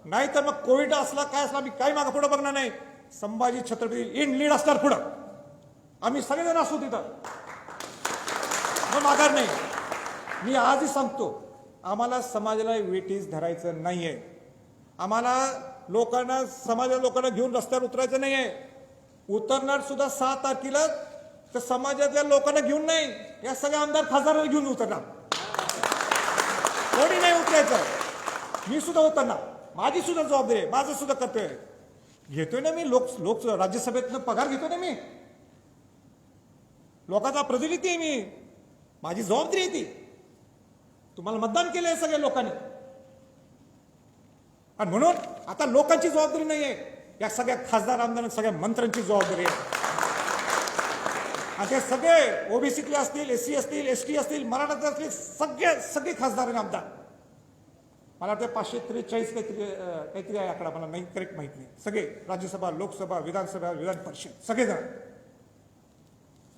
Speaker 1: नाहीतर मग कोविड असला काय असला मी काही मागं पुढं बघणार नाही. संभाजी छत्रपती इन लीड असणार पुढं, आम्ही सगळेजण असू तिथं, मग माघार नाही. मी आजही सांगतो, आम्हाला समाजाला वेटीस धरायचं नाहीये. आम्हाला लोकांना, समाजाच्या लोकांना घेऊन रस्त्यावर उतरायचं नाहीये. उतरणार सुद्धा 6 तारखेला तर समाजातल्या लोकांना घेऊन नाही, या सगळ्या आमदार खासदारांना घेऊन उतरणार. कोणी नाही उतरायचं, मी सुद्धा उतरणार. माझी सुद्धा जबाबदारी आहे, माझं सुद्धा कर्तव्य आहे. घेतोय ना मी, लोक राज्यसभेतनं पगार घेतोय ना मी, लोकांचा प्रतिनिधी आहे मी, माझी जबाबदारी आहे ती. तुम्हाला मतदान केलंय सगळ्या लोकांनी, आणि म्हणून आता लोकांची जबाबदारी नाही आहे, या सगळ्या खासदार आमदार सगळ्या मंत्र्यांची जबाबदारी आहे. आणि ते सगळे ओबीसीतले असतील, एससी असतील, एसटी असतील, मराठा असतील, सगळे खासदार आणि आमदार. मला वाटतं 543 काहीतरी आहे आकडा, मला नाही करेक्ट माहित नाही. सगळे राज्यसभा, लोकसभा, विधानसभा, विधान परिषद सगळेजण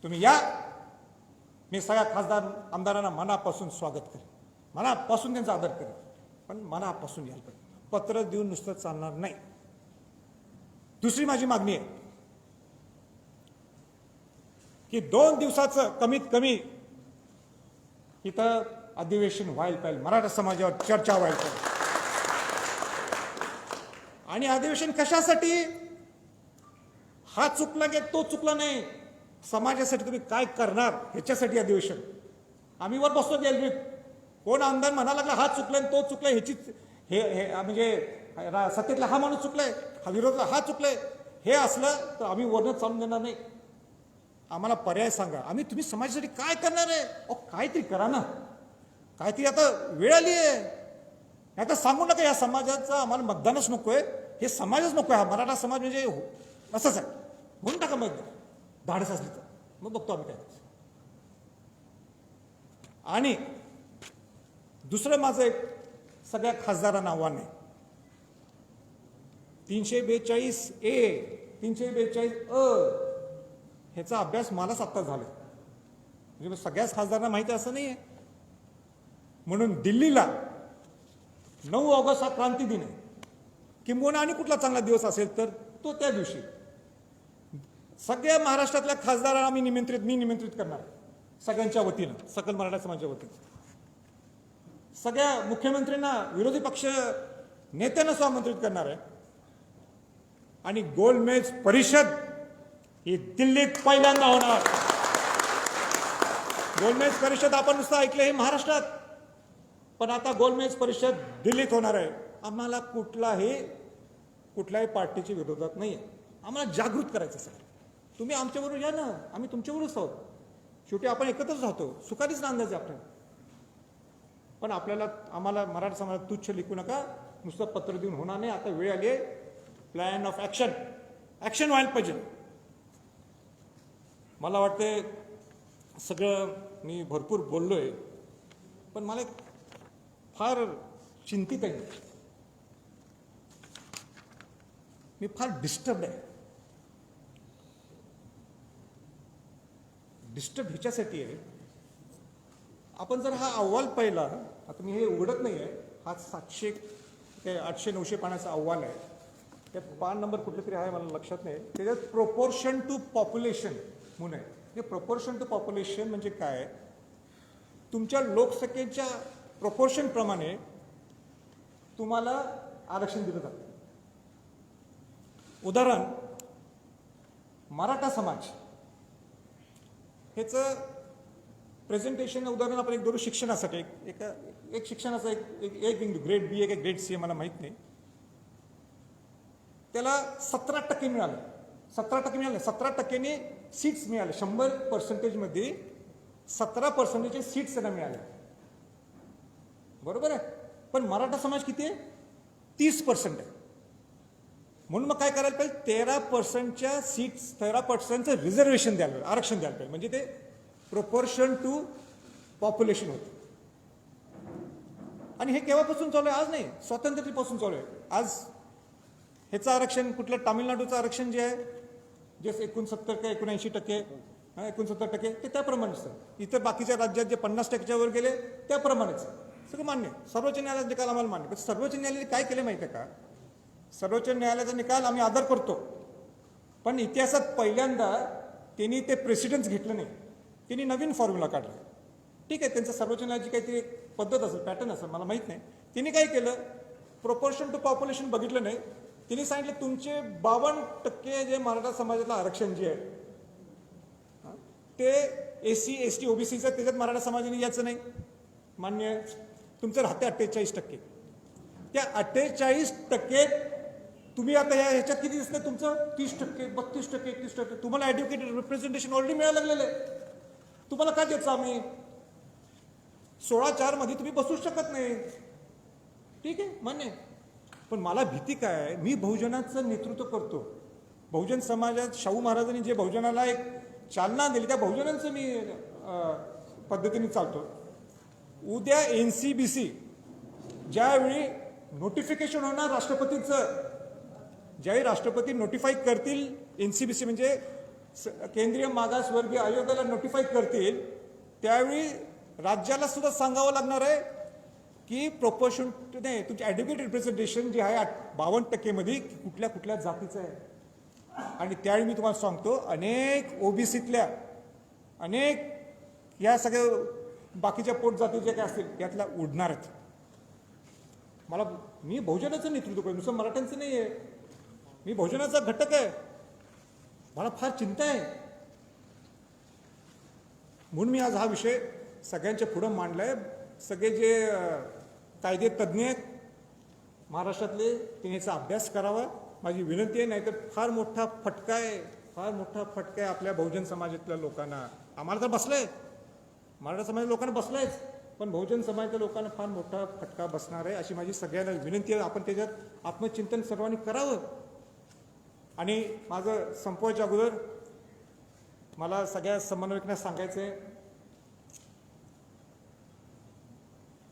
Speaker 1: तुम्ही या. मी सगळ्या खासदार आमदारांना मनापासून स्वागत करेन, मनापासून त्यांचा आदर करेन, पण मनापासून यायला पाहिजे. पत्र देऊन नुसतं चालणार नाही. दुसरी माझी मागणी आहे की 2 दिवसाचं कमीत कमी इथं अधिवेशन व्हायला पाहिजे, मराठा समाजावर चर्चा व्हायला पाहिजे. आणि अधिवेशन कशासाठी? हा चुकला की तो चुकला नाही, समाजासाठी तुम्ही काय करणार ह्याच्यासाठी अधिवेशन. आम्ही वर बसतो गॅलरीत, कोण आमदार म्हणा लागला हा चुकलाय तो चुकलाय, ह्याची हे म्हणजे सत्तेतला हा माणूस चुकलाय, हा विरोधातला हा चुकलाय, हे असलं तर आम्ही वरनं चालून देणार नाही. आम्हाला पर्याय सांगा, आम्ही तुम्ही समाजासाठी काय करणार आहे. काहीतरी करा ना, काहीतरी. आता वेळ आली आहे, आता सांगू नका या समाजाचं आम्हाला मतदानच नकोय, हे समाजच नकोय. हा मराठा समाज म्हणजे असंच आहे म्हणून टाका मग, धाडस असली तर मग बघतो आम्ही काय. आणि दुसरं माझं एक सगळ्या खासदारांना आव्हान आहे, 342A 342 ह्याचा अभ्यास मलाच आत्ता झाला, म्हणजे सगळ्याच खासदारांना माहिती असं नाही आहे. म्हणून दिल्लीला 9 ऑगस्ट हा क्रांती दिन आहे, किंबहुना आणि कुठला चांगला दिवस असेल तर तो त्या दिवशी सगळ्या महाराष्ट्रातल्या खासदारांना मी निमंत्रित करणार, सगळ्यांच्या वतीनं, सकल मराठा समाजाच्या वतीनं. सगळ्या मुख्यमंत्र्यांना, विरोधी पक्ष नेत्यांना सुद्धा आमंत्रित करणार आहे. आणि गोलमेज परिषद ही दिल्लीत पहिल्यांदा होणार. गोलमेज परिषद आपण नुसतं ऐकलं हे महाराष्ट्रात, पण आता गोलमेज परिषद दिल्लीत होणार आहे. आम्हाला कुठल्याही पार्टीच्या विरोधात नाही आहे, आम्हाला जागृत करायचं सगळं. तुम्ही आमच्याबरोबर या ना, आम्ही तुमच्याबरोबरच आहोत. शेवटी आपण एकत्रच राहतो, सुखारीच नांदायचं आपल्याला. पण आम्हाला मराठा समाजात तुच्छ लिखू नका, नुसतं पत्र देऊन होणार नाही. आता वेळ आली आहे, प्लॅन ऑफ ॲक्शन व्हायला पाहिजे. मला वाटते सगळं मी भरपूर बोललोय, पण मला फार चिंतित आहे, मी फार डिस्टर्ब आहे. डिस्टर्ब ह्याच्यासाठी आहे, आपण जर हा अहवाल पाहिला, आता मी हे उघडत नाही आहे, हा 700 ते 800-900 पानाचा अहवाल आहे. त्यात पान नंबर कुठले तरी आहे, मला लक्षात नाही. त्याच्यात प्रोपोर्शन टू पॉप्युलेशन म्हणून आहे. हे प्रोपोर्शन टू पॉप्युलेशन म्हणजे काय? तुमच्या लोकसंख्येच्या प्रोपोर्शन प्रमाणे तुम्हाला आरक्षण दिलं जातं. उदाहरण, मराठा समाज ह्याचं प्रेझेंटेशन उदाहरण आपण एक धरू शिक्षणासाठी. एक शिक्षणाचा एक बिंदू, ग्रेड बी एक ग्रेड सी, मला माहीत नाही, त्याला 17% मिळालं. 17% मिळाले, 17%ने सीट्स मिळाले. 100%मध्ये 17% सीट्स त्यांना मिळाल्या, बरोबर आहे. पण मराठा समाज किती आहे? 30% आहे. म्हणून मग काय करायला पाहिजे? 13%च्या सीट्स, 13%चं रिझर्वेशन द्यायला पाहिजे, आरक्षण द्यायला पाहिजे. म्हणजे ते प्रोपोर्शन टू पॉप्युलेशन होतं. आणि हे केव्हापासून चालू आहे? आज नाही, स्वातंत्र्यापासून चालू आहे. आज ह्याचं आरक्षण कुठलं तामिळनाडूचं आरक्षण जे आहे जे 69 का 79%, 69% ते त्याप्रमाणेच आहे. इतर बाकीच्या राज्यात जे 50%च्या वर गेले त्याप्रमाणेच सगळं मान्य. सर्वोच्च न्यायालयाचा निकाल आम्हाला मान्य. पण सर्वोच्च न्यायालयाने काय केलं माहिती आहे का? सर्वोच्च न्यायालयाचा निकाल आम्ही आदर करतो, पण इतिहासात पहिल्यांदा त्यांनी ते प्रेसिडेन्स घेतलं नाही, त्यांनी नवीन फॉर्म्युला काढला. ठीक आहे, त्यांचं सर्वोच्च न्यायालयाची काहीतरी एक पद्धत असेल, पॅटर्न असेल, मला माहीत नाही. त्यांनी काय केलं, प्रोपोर्शन टू पॉप्युलेशन बघितलं नाही. त्यांनी सांगितलं तुमचे 52% जे मराठा समाजातलं आरक्षण जे आहे ते SC ST OBCचं, त्याच्यात मराठा समाजाने याचं नाही मान्य. तुमचं राहते 48%. त्या 48% तुम्ही आता ह्याच्यात किती दिसतं तुमचं 30%, 32%, 31%. तुम्हाला ॲड्युकेटेड रिप्रेझेंटेशन ऑलरेडी मिळायला लागलेलं आहे. तुम्हाला काय द्यायचं आम्ही? 16(4) मध्ये तुम्ही बसू शकत नाही. ठीक आहे, मान्य. पण मला भीती काय आहे, मी बहुजनाचं नेतृत्व करतो. बहुजन समाजात शाहू महाराजांनी जे बहुजनाला एक चालना दिली त्या बहुजनांचं मी पद्धतीने चालतो. उद्या NCBC ज्यावेळी नोटिफिकेशन होणार राष्ट्रपतीचं, ज्यावेळी राष्ट्रपती नोटिफाय करतील, NCBC म्हणजे केंद्रीय मागासवर्गीय आयोगाला नोटिफाय करतील, त्यावेळी राज्याला सुद्धा सांगावं लागणार आहे की प्रोपोर्शन नाही, तुमचे ॲड्युकेट रिप्रेझेंटेशन जे आहे 52% मध्ये कुठल्या कुठल्या जातीचं आहे. आणि त्यावेळी मी तुम्हाला सांगतो, अनेक OBCतल्या अनेक या सगळ्या बाकीच्या पोट जाती जे काय असतील त्यातल्या उडणार आहेत. मी बहुजनाचं नेतृत्व करतो, नुसतं मराठ्यांचं नाही आहे. मी बहुजनाचा घटक आहे. मला फार चिंता आहे. म्हणून मी आज हा विषय सगळ्यांच्या पुढं मांडलाय. सगळे जे कायदे तज्ज्ञ आहेत महाराष्ट्रातले त्यांनी याचा अभ्यास करावा माझी विनंती आहे. नाहीतर फार मोठा फटका आहे आपल्या बहुजन समाजातल्या लोकांना. आम्हाला तर बसलंय, मराठा समाजाच्या लोकांना बसलंयच, पण बहुजन समाजाच्या लोकांना फार मोठा फटका बसणार आहे अशी माझी सगळ्यांना विनंती आहे. आपण त्याच्यात आत्मचिंतन सर्वांनी करावं. आणि माझं संपवायच्या अगोदर मला सगळ्या समन्वयकांना सांगायचं आहे,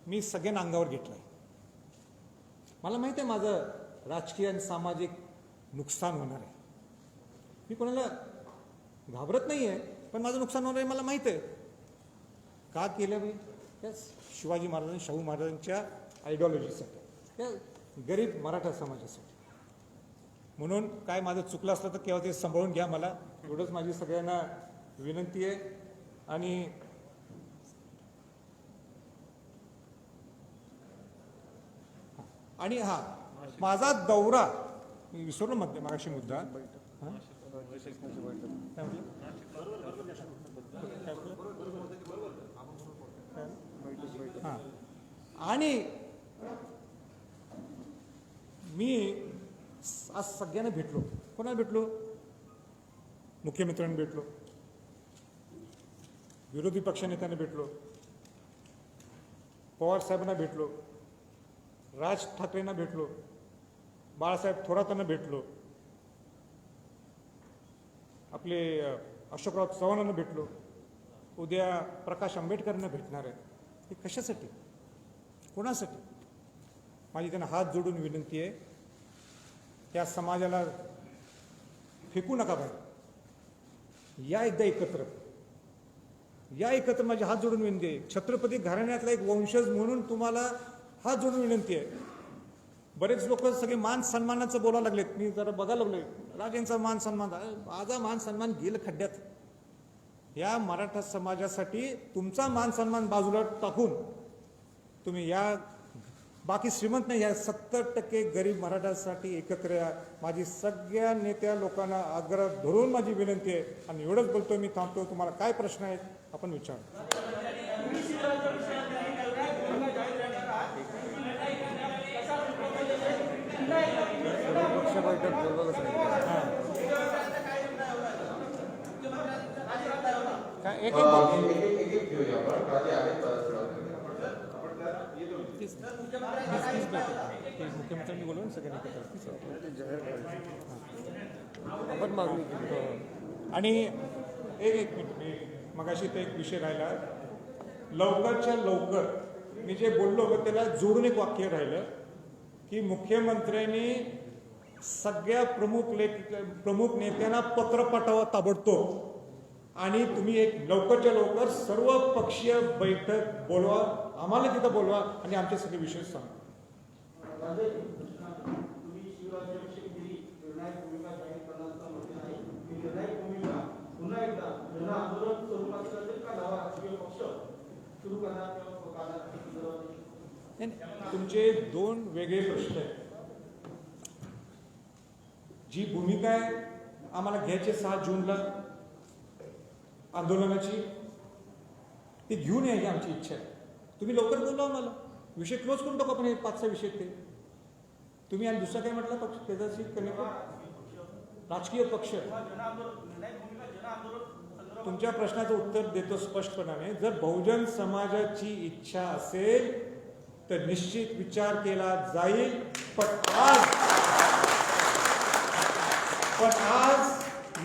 Speaker 1: मी सगळ्यांना अंगावर घेतलंय. मला माहिती आहे माझं राजकीय आणि सामाजिक नुकसान होणार आहे. मी कोणाला घाबरत नाही आहे, पण माझं नुकसान होणार आहे मला माहीत आहे. का केलं मी? त्या शिवाजी महाराजांनी शाहू महाराजांच्या आयडिओलॉजीसाठी, त्या गरीब मराठा समाजासाठी. म्हणून काय माझं चुकलं असलं तर केव्हा ते सांभाळून घ्या. मला एवढंच माझी सगळ्यांना विनंती आहे. आणि माझा दौरा मी विसरलो मागाशी मुद्दा. आणि मी आज सगळ्यांना भेटलो. कोणाला भेटलो? मुख्यमंत्र्यांना भेटलो, विरोधी पक्षनेत्यांना भेटलो, पवार साहेबांना भेटलो, राज ठाकरेंना भेटलो, बाळासाहेब थोरातांना भेटलो, आपले अशोकराव चव्हाणांना भेटलो, उद्या प्रकाश आंबेडकरांना भेटणार आहे. हे कशासाठी? कोणासाठी? माझी त्यांना हात जोडून विनंती आहे, त्या समाजाला फेकू नका बाहेर. या एकदा एकत्र, या एकत्र. माझी हात जोडून विनंती आहे. छत्रपती घराण्यातला एक वंशज म्हणून तुम्हाला हात जोडून विनंती आहे. बरेच लोक सगळे मान सन्मानाचं बोलायला लागलेत. मी जरा बघायला लागलोय, राजांचा मान सन्मान, माझा मान सन्मान गेलं खड्ड्यात. या मराठा समाजासाठी तुमचा मान सन्मान बाजूला टाकून तुम्ही या बाकी श्रीमंत नाही, या 70% गरीब मराठासाठी एकत्र या. माझी सगळ्या नेत्या लोकांना आग्रह धरून माझी विनंती आहे. आणि एवढंच बोलतोय, मी थांबतो. तुम्हाला काय प्रश्न आहेत आपण विचारा.
Speaker 3: बैठक बोलवायला सांगितलं.
Speaker 1: काय एक
Speaker 4: घेऊया आपण. राजे आहेत परत
Speaker 1: मुख्यमंत्र्यांनी बोलवून सगळ्यांनी
Speaker 3: आपण मागणी केली.
Speaker 1: आणि एक मिनिट, मगाशी ते एक विषय राहिला. लवकरच्या लवकर मी जे बोललो होतं त्याला जोडून एक वाक्य राहिलं की मुख्यमंत्र्यांनी सगळ्या प्रमुख नेत्यांना पत्र पाठवा ताबडतोब आणि तुम्ही एक लवकरच्या लवकर सर्व पक्षीय बैठक बोलवा, आम्हाला तिथं बोलवा आणि आमचे सगळे विषय सांगा.
Speaker 5: तुम्ही शिवराज्याभिषेक दिली निर्णायक भूमिका जाहीर करण्याचा म्हणणे आहे. ही निर्णायक भूमिका पुन्हा एकदा जन आंदोलन स्वरूपाचं असेल का नवा राजकीय पक्ष सुरू करणार किंवा करणार?
Speaker 1: तुमचे दोन वेगळे प्रश्न आहेत. जी भूमिका आहे आम्हाला घ्यायची 6 जूनला आंदोलनाची, ती घेऊन यायची आमची इच्छा आहे. तुम्ही लवकर बोलवा मला, विषय क्लोज करून टाकू आपण. हे 5 विषय ते तुम्ही. आणि दुसरा काय म्हटलं पक्ष त्याच्याशी कनेक्ट राजकीय पक्ष. तुमच्या प्रश्नाचं उत्तर देतो स्पष्टपणाने. जर बहुजन समाजाची इच्छा असेल तर निश्चित विचार केला जाईल. पण आज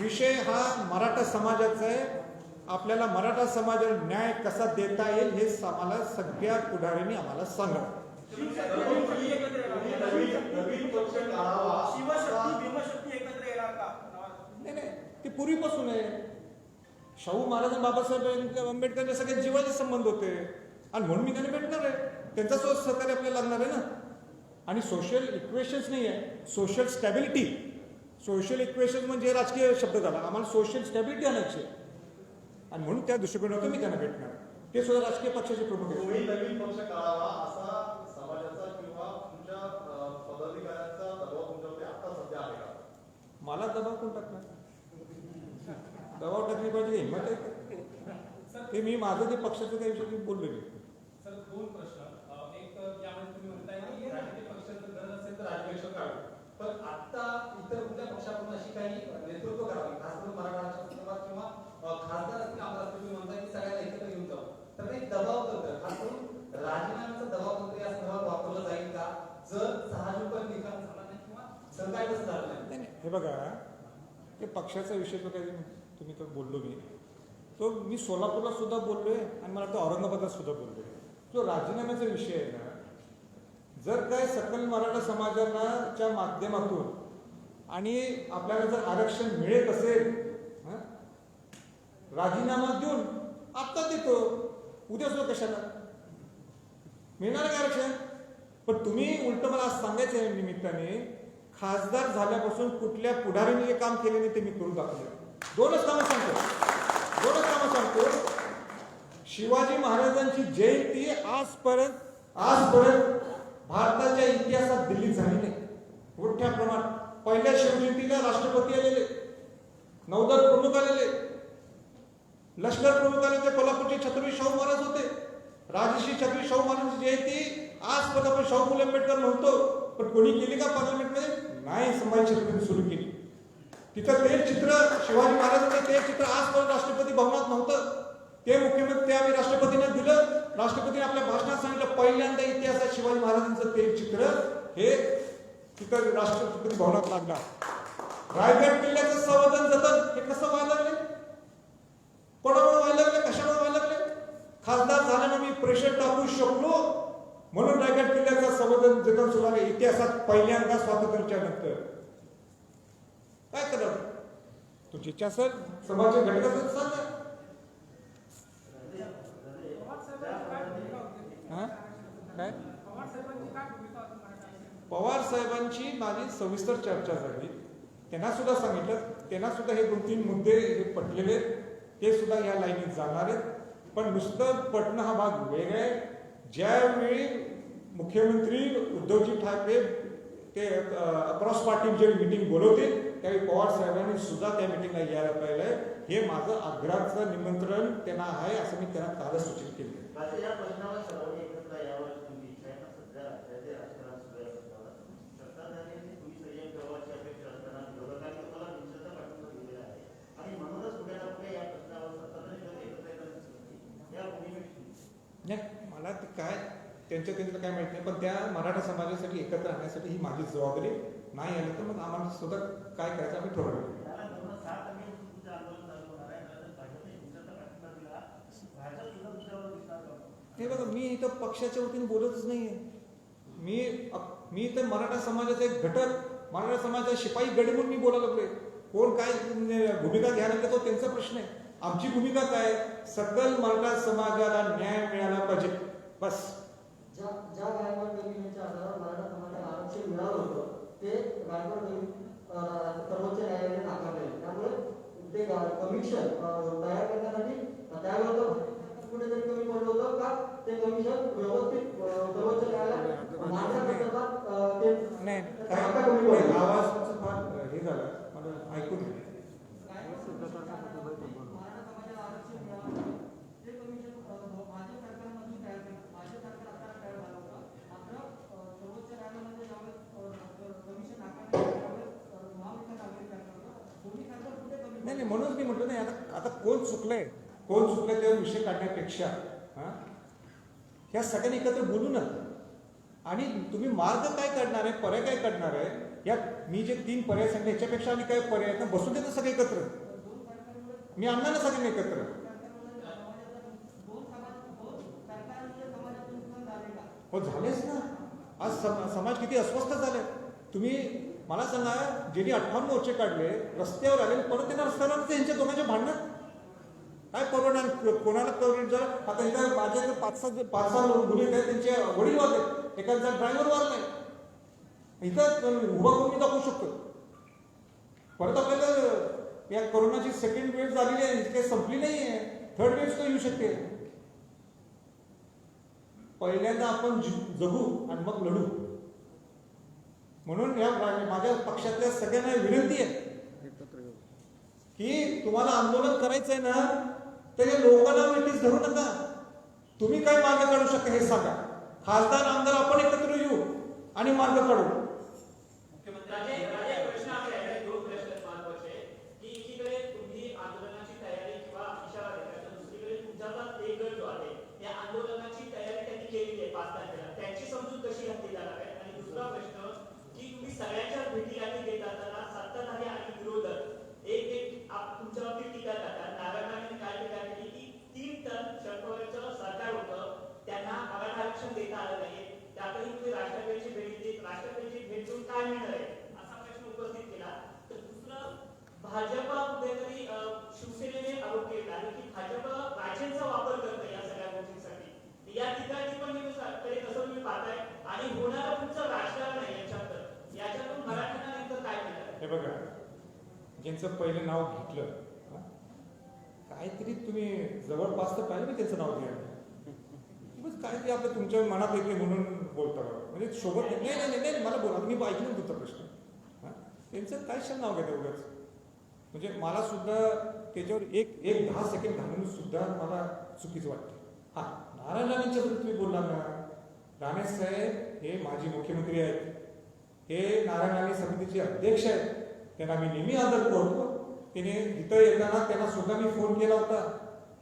Speaker 1: विषय हा मराठा समाजाचा आहे. आपल्याला मराठा समाजाला न्याय कसा देता येईल हे आम्हाला सगळ्या पुढाऱ्यांनी आम्हाला सांगा. नाही, ते पूर्वीपासून आहे. शाहू महाराज आणि बाबासाहेब आंबेडकरांच्या सगळ्या जीवाचे संबंध होते आणि म्हणून मी त्यांना भेटणार आहे. त्यांच्यासोबत सहकार्य आपल्याला लागणार आहे ना. आणि सोशल इक्वेशन्स नाही आहे, सोशल स्टॅबिलिटी. सोशल इक्वेशन म्हणजे राजकीय शब्द झाला. आम्हाला सोशल स्टॅबिलिटी आणायची आहे आणि म्हणून त्या दृष्टिकोनातून मी त्यांना भेटणार. ते सुद्धा राजकीय पक्षाचे प्रमुख आहेत.
Speaker 6: नवीन पक्ष काढावा असा समाजाचा किंवा तुमच्या पदाधिकाऱ्यांचा दबाव तुमच्यावरती आता सध्या आहे का?
Speaker 1: मला दबाव कोण टाकणार? दबाव टाकली पाहिजे हिंमत आहे. ते मी माझं जे पक्षाचं त्या विषयी बोललो मी.
Speaker 6: सर 2 प्रश्न. एक यामध्ये तुम्ही म्हणताय की राजकीय पक्षाचं गरज असेल तर राज्याध्यक्ष काढू, पण आता इतर कुठल्या पक्षाकडून अशी काही नेतृत्व करावी, खास करून मराठवाड्याच्या संदर्भात किंवा खासदार असतील आमदार असतील, तुम्ही म्हणताय की सगळ्यांना एकत्र घेऊन जाऊ, तर काही दबाव तंत्र, खास करून राजीनाम्याचं दबाव तंत्र या संदर्भात वापरलं जाईल का जर 6 जून निकाल झाला नाही किंवा सरकार कसं झालं नाही?
Speaker 1: हे बघा, ते पक्षाचा विषय जो काही तुम्ही तर बोललो मी, तो मी सोलापूरला सुद्धा बोललोय आणि मला वाटतं औरंगाबादला सुद्धा बोललोय. जो राजीनाम्याचा विषय आहे ना, जर काय सकल मराठा समाजाच्या माध्यमातून आणि आपल्याला जर आरक्षण मिळत असेल, राजीनामा देऊन आत्ता देतो, उद्या सुद्धा कशाला मिळणार का आरक्षण? पण तुम्ही उलट मला आज सांगायचं आहे निमित्ताने, खासदार झाल्यापासून कुठल्या पुढाऱ्यांनी जे काम केले नाही ते मी करून दाखवले. 2च कामं सांगतो. शिवाजी महाराजांची जयंती आजपर्यंत भारताच्या इतिहासात दिल्लीत झाली नाही. मोठ्या प्रमाणात पहिल्या शिवजयंतीला राष्ट्रपती आलेले, नौदल प्रमुख आलेले, लष्कर प्रमुख आले होते, कोल्हापूरचे छत्रपती शाहू महाराज होते. राजश्री छत्रपती शाहू महाराजांची जयंती आजपर्यंत आपण शाहू फुले आंबेडकर नव्हतो, पण कोणी केली का पार्लमेंटमध्ये? नाही, संभाजी छत्रपती सुरू केली. तिथं ते चित्र, शिवाजी महाराजांचं ते चित्र आजपर्यंत राष्ट्रपती भवनात नव्हतं. ते मुख्यमंत्री त्यावेळी राष्ट्रपतींना दिलं. राष्ट्रपतीने आपल्या भाषणात सांगितलं पहिल्यांदा इतिहासात शिवाजी महाराजांचं ते चित्र हे तिथं राष्ट्रपती भवनात लागला. रायगड किल्ल्याचं संवर्धन जतन हे कसं व्हायला लागले? कोणामुळे व्हायला लागले? कशामुळे व्हायला लागले? खासदार झाल्यानं मी प्रेशर टाकू शकलो म्हणून रायगड किल्ल्याचं संवर्धन जतन सुरू झाले इतिहासात पहिल्यांदा स्वातंत्र्याच्या नंतर. काय करणार? तुमची इच्छा असेल समाजाच्या घटकाचं सांगा. काय पवार साहेबांची माझी सविस्तर चर्चा झाली. त्यांना सुद्धा सांगितलं, त्यांना सुद्धा हे 2-3 मुद्दे पटलेले, ते सुद्धा या लाईनीत जाणार आहेत. पण नुसतं पटणं हा भाग वेगळा आहे. ज्यावेळी मुख्यमंत्री उद्धवजी ठाकरे ते क्रॉस पार्टी जे मीटिंग बोलवतील त्यावेळी पवार साहेबांनी सुद्धा त्या मीटिंगला यायला पाहिजे. हे माझं आग्रहाचं निमंत्रण त्यांना आहे असं मी त्यांना कालच सूचित केलं. मला ते काय त्यांचं काय माहित नाही, पण त्या मराठा समाजासाठी एकत्र आणण्यासाठी ही माझी जबाबदारी. नाही आलं तर मग आम्हाला सुद्धा काय करायचं आम्ही ठरवलं. हे बघा, मी इथं पक्षाच्या वतीने बोलतच नाहीये. मी इथं मराठा समाजाचा एक घटक मराठा समाजाचा शिपाई गडी म्हणून मी बोलायला लागलोय. कोण काय भूमिका घ्यायला लागले तो त्यांचा प्रश्न आहे. आमची भूमिका काय, सकल मराठा समाजाला न्याय मिळाला पाहिजे, बस.
Speaker 5: ज्या गायकवाड कमिशनच्या आधारावर मराठा समाजाला आरक्षण मिळालं होतं ते गायकवाड सर्वोच्च न्यायालयाने नाकारले. त्यामुळे ते कमिशन तयार करण्यासाठी त्यावेळेला कुठेतरी कमी पडलं होतं का ते कमिशन व्यवस्थित सर्वोच्च न्यायालयात मांडण्यासंदर्भात ते
Speaker 1: नाही
Speaker 5: आता कमी पडलं.
Speaker 1: आवाज तुमचा फार हे झाला, मला ऐकू नये. नाही नाही, म्हणूनच मी म्हटलं नाही. आता कोण चुकलंय त्यावर विषय काढण्यापेक्षा ह्या सगळ्यांनी एकत्र बोलू ना. आणि तुम्ही मार्ग काय काढणार आहे, पर्याय काय काढणार आहे, या मी जे 3 पर्याय सांगितले ह्याच्यापेक्षा आणि काय पर्याय आहेत ना, बसून देतो सगळे एकत्र. मी आणणार ना सगळ्यांनी एकत्र. हो झालेच ना. आज समाज किती अस्वस्थ झाले. तुम्ही मला सांगा, ज्यांनी 58 मोर्चे काढले, रस्त्यावर आले, परत त्यांना रस्त्यावर आले, त्यांच्या दोघांच्या भांडणं काय परवडणार, कोणाला करून जर आता इथं माझ्या 5-6 मुली आहेत, त्यांचे वडील वारले, एखादा ड्रायव्हर वारलाय, इथं उभा करून मी दाखवू शकतो. परत आपल्याला या कोरोनाची सेकंड वेव्ह झालेली आहे, काही संपली नाही आहे, थर्ड वेव्ह येऊ शकते. पहिल्यांदा आपण जगू आणि मग लढू. म्हणून या माझ्या पक्षातल्या सगळ्यांना विनंती आहे की तुम्हाला आंदोलन करायचंय ना, तर या लोकांना वेटीस धरू नका. तुम्ही काय मार्ग काढू शकता हे सांगा. खासदार आमदार आपण एकत्र येऊ आणि मार्ग काढू.
Speaker 7: त्याची समजूत कशी घातली जाणार आहे. आणि दुसरा प्रश्न की तुम्ही सगळ्यांच्या भेटीगाठी घेत असताना सत्ताधारी आणि विरोधक एक तुमच्या बाबतीत टीका करतात. नारायणाने काय टीका केली की 3 टन शरद पवारांचं सरकार होतं, त्यांना मराठा आरक्षण देता आलं नाही, त्यातही तुम्ही राष्ट्रपतीची भेट देत, राष्ट्रपतीची भेट देऊन काय मिळणार आहे असा प्रश्न उपस्थित केला. तर दुसरं, भाजपा कुठेतरी शिवसेनेने आरोप केला आहे की भाजप राजेंचा वापर करतं या सगळ्या गोष्टींसाठी. या ठिकाणी पण कसं तुम्ही पाहताय आणि होणारा तुमचं राजकारण आहे याच्यातून मराठ्यांना नेमकं काय मिळालं?
Speaker 1: हे बघा, ज्यांचं पहिलं नाव घेतलं, काहीतरी तुम्ही जवळपास तर पाहिजे मी त्यांचं नाव घ्यायला. काहीतरी आपलं तुमच्या मनात येते म्हणून बोलता म्हणजे सोबत नाही मला बोला, मी ऐकून तुमचा प्रश्न. त्यांचं काय नाव घेतं उगाच. म्हणजे मला सुद्धा त्याच्यावर एक 10 सेकंड घालून सुद्धा मला चुकीचं वाटतं. नारायण राणेंच्या बद्दल तुम्ही बोलला ना, राणे साहेब हे माजी मुख्यमंत्री आहेत, हे नारायण राणे समितीचे अध्यक्ष आहेत, त्यांना मी नेहमी आदर करतो. त्याने इथं येताना त्यांना सुद्धा मी फोन केला होता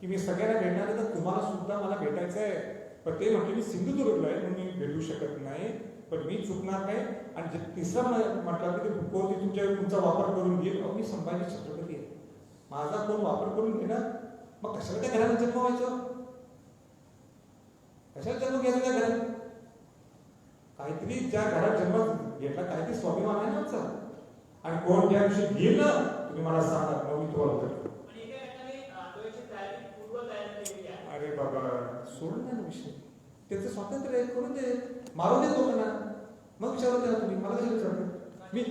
Speaker 1: की मी सगळ्यांना भेटणार आहे, तर तुम्हाला सुद्धा मला भेटायचं आहे. पण ते म्हटले मी सिंधुदुर्गला आहे म्हणून मी भेटू शकत नाही, पण मी चुकणार नाही. आणि तिसरा म्हटलं की ते तुमचा वापर करून घेईल. मी संभाजी छत्रपती आहे, माझा कोण वापर करून घेणार, मग कशाला त्या घराला जन्म व्हायचं, कशाला जन्म घ्यायचा त्या घरात. काहीतरी ज्या घरात जन्म घेतला काहीतरी स्वाभिमान आहे ना आमचा. आणि कोण ज्या दिवशी घेईल ना तुम्ही मला सांगा, मग मी तुम्हाला करतो. अरे बाबा सोडून द्या ना विषय, त्याचं स्वातंत्र्य आहे, करून दे, मारून दे लोकांना, मग विचारत द्या तुम्ही मला कशी विचारतो. मी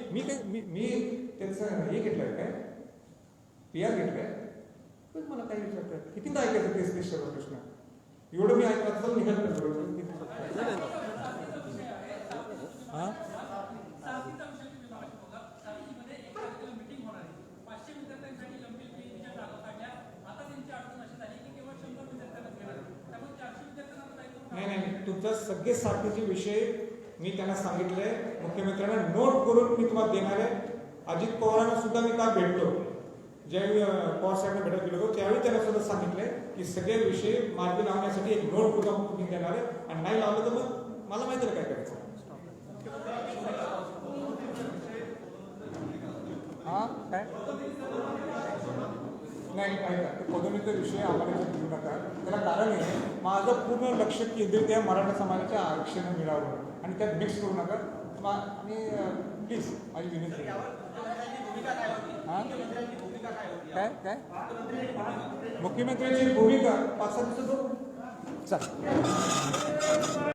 Speaker 1: त्यांचं हे घेतलंय काय PR घेतलंय, पण मला काय विचारतात, कितीदा ऐकायचं तेच प्रश्न. एवढं मी ऐकलं तर निघाल नाही, तुमचा सगळे साठीचे विषय मी त्यांना सांगितले, मुख्यमंत्र्यांना नोट करून मी तुम्हाला देणार आहे. अजित पवारांना सुद्धा मी काल भेटलो, ज्यावेळी पवार साहेबांना भेटायला गेलो होतो त्यावेळी त्यांना सुद्धा सांगितलंय की सगळे विषय मार्गी लावण्यासाठी एक नोट करून तुम्ही देणार आहे, आणि नाही लावलं तर मग मला माहिती आहे काय करायचं. काय नाही ऐका, पदोन्नतीचा विषय आम्हाला घेऊ नका. त्याला कारण आहे, माझं पूर्ण लक्ष केंद्रित आहे मराठा समाजाच्या आरक्षण मिळावं, आणि त्यात मिक्स करू नका. आणि प्लीज माझी विनंती आहे. हां काय काय मुख्यमंत्र्यांची भूमिका 5-7 दिवसात चल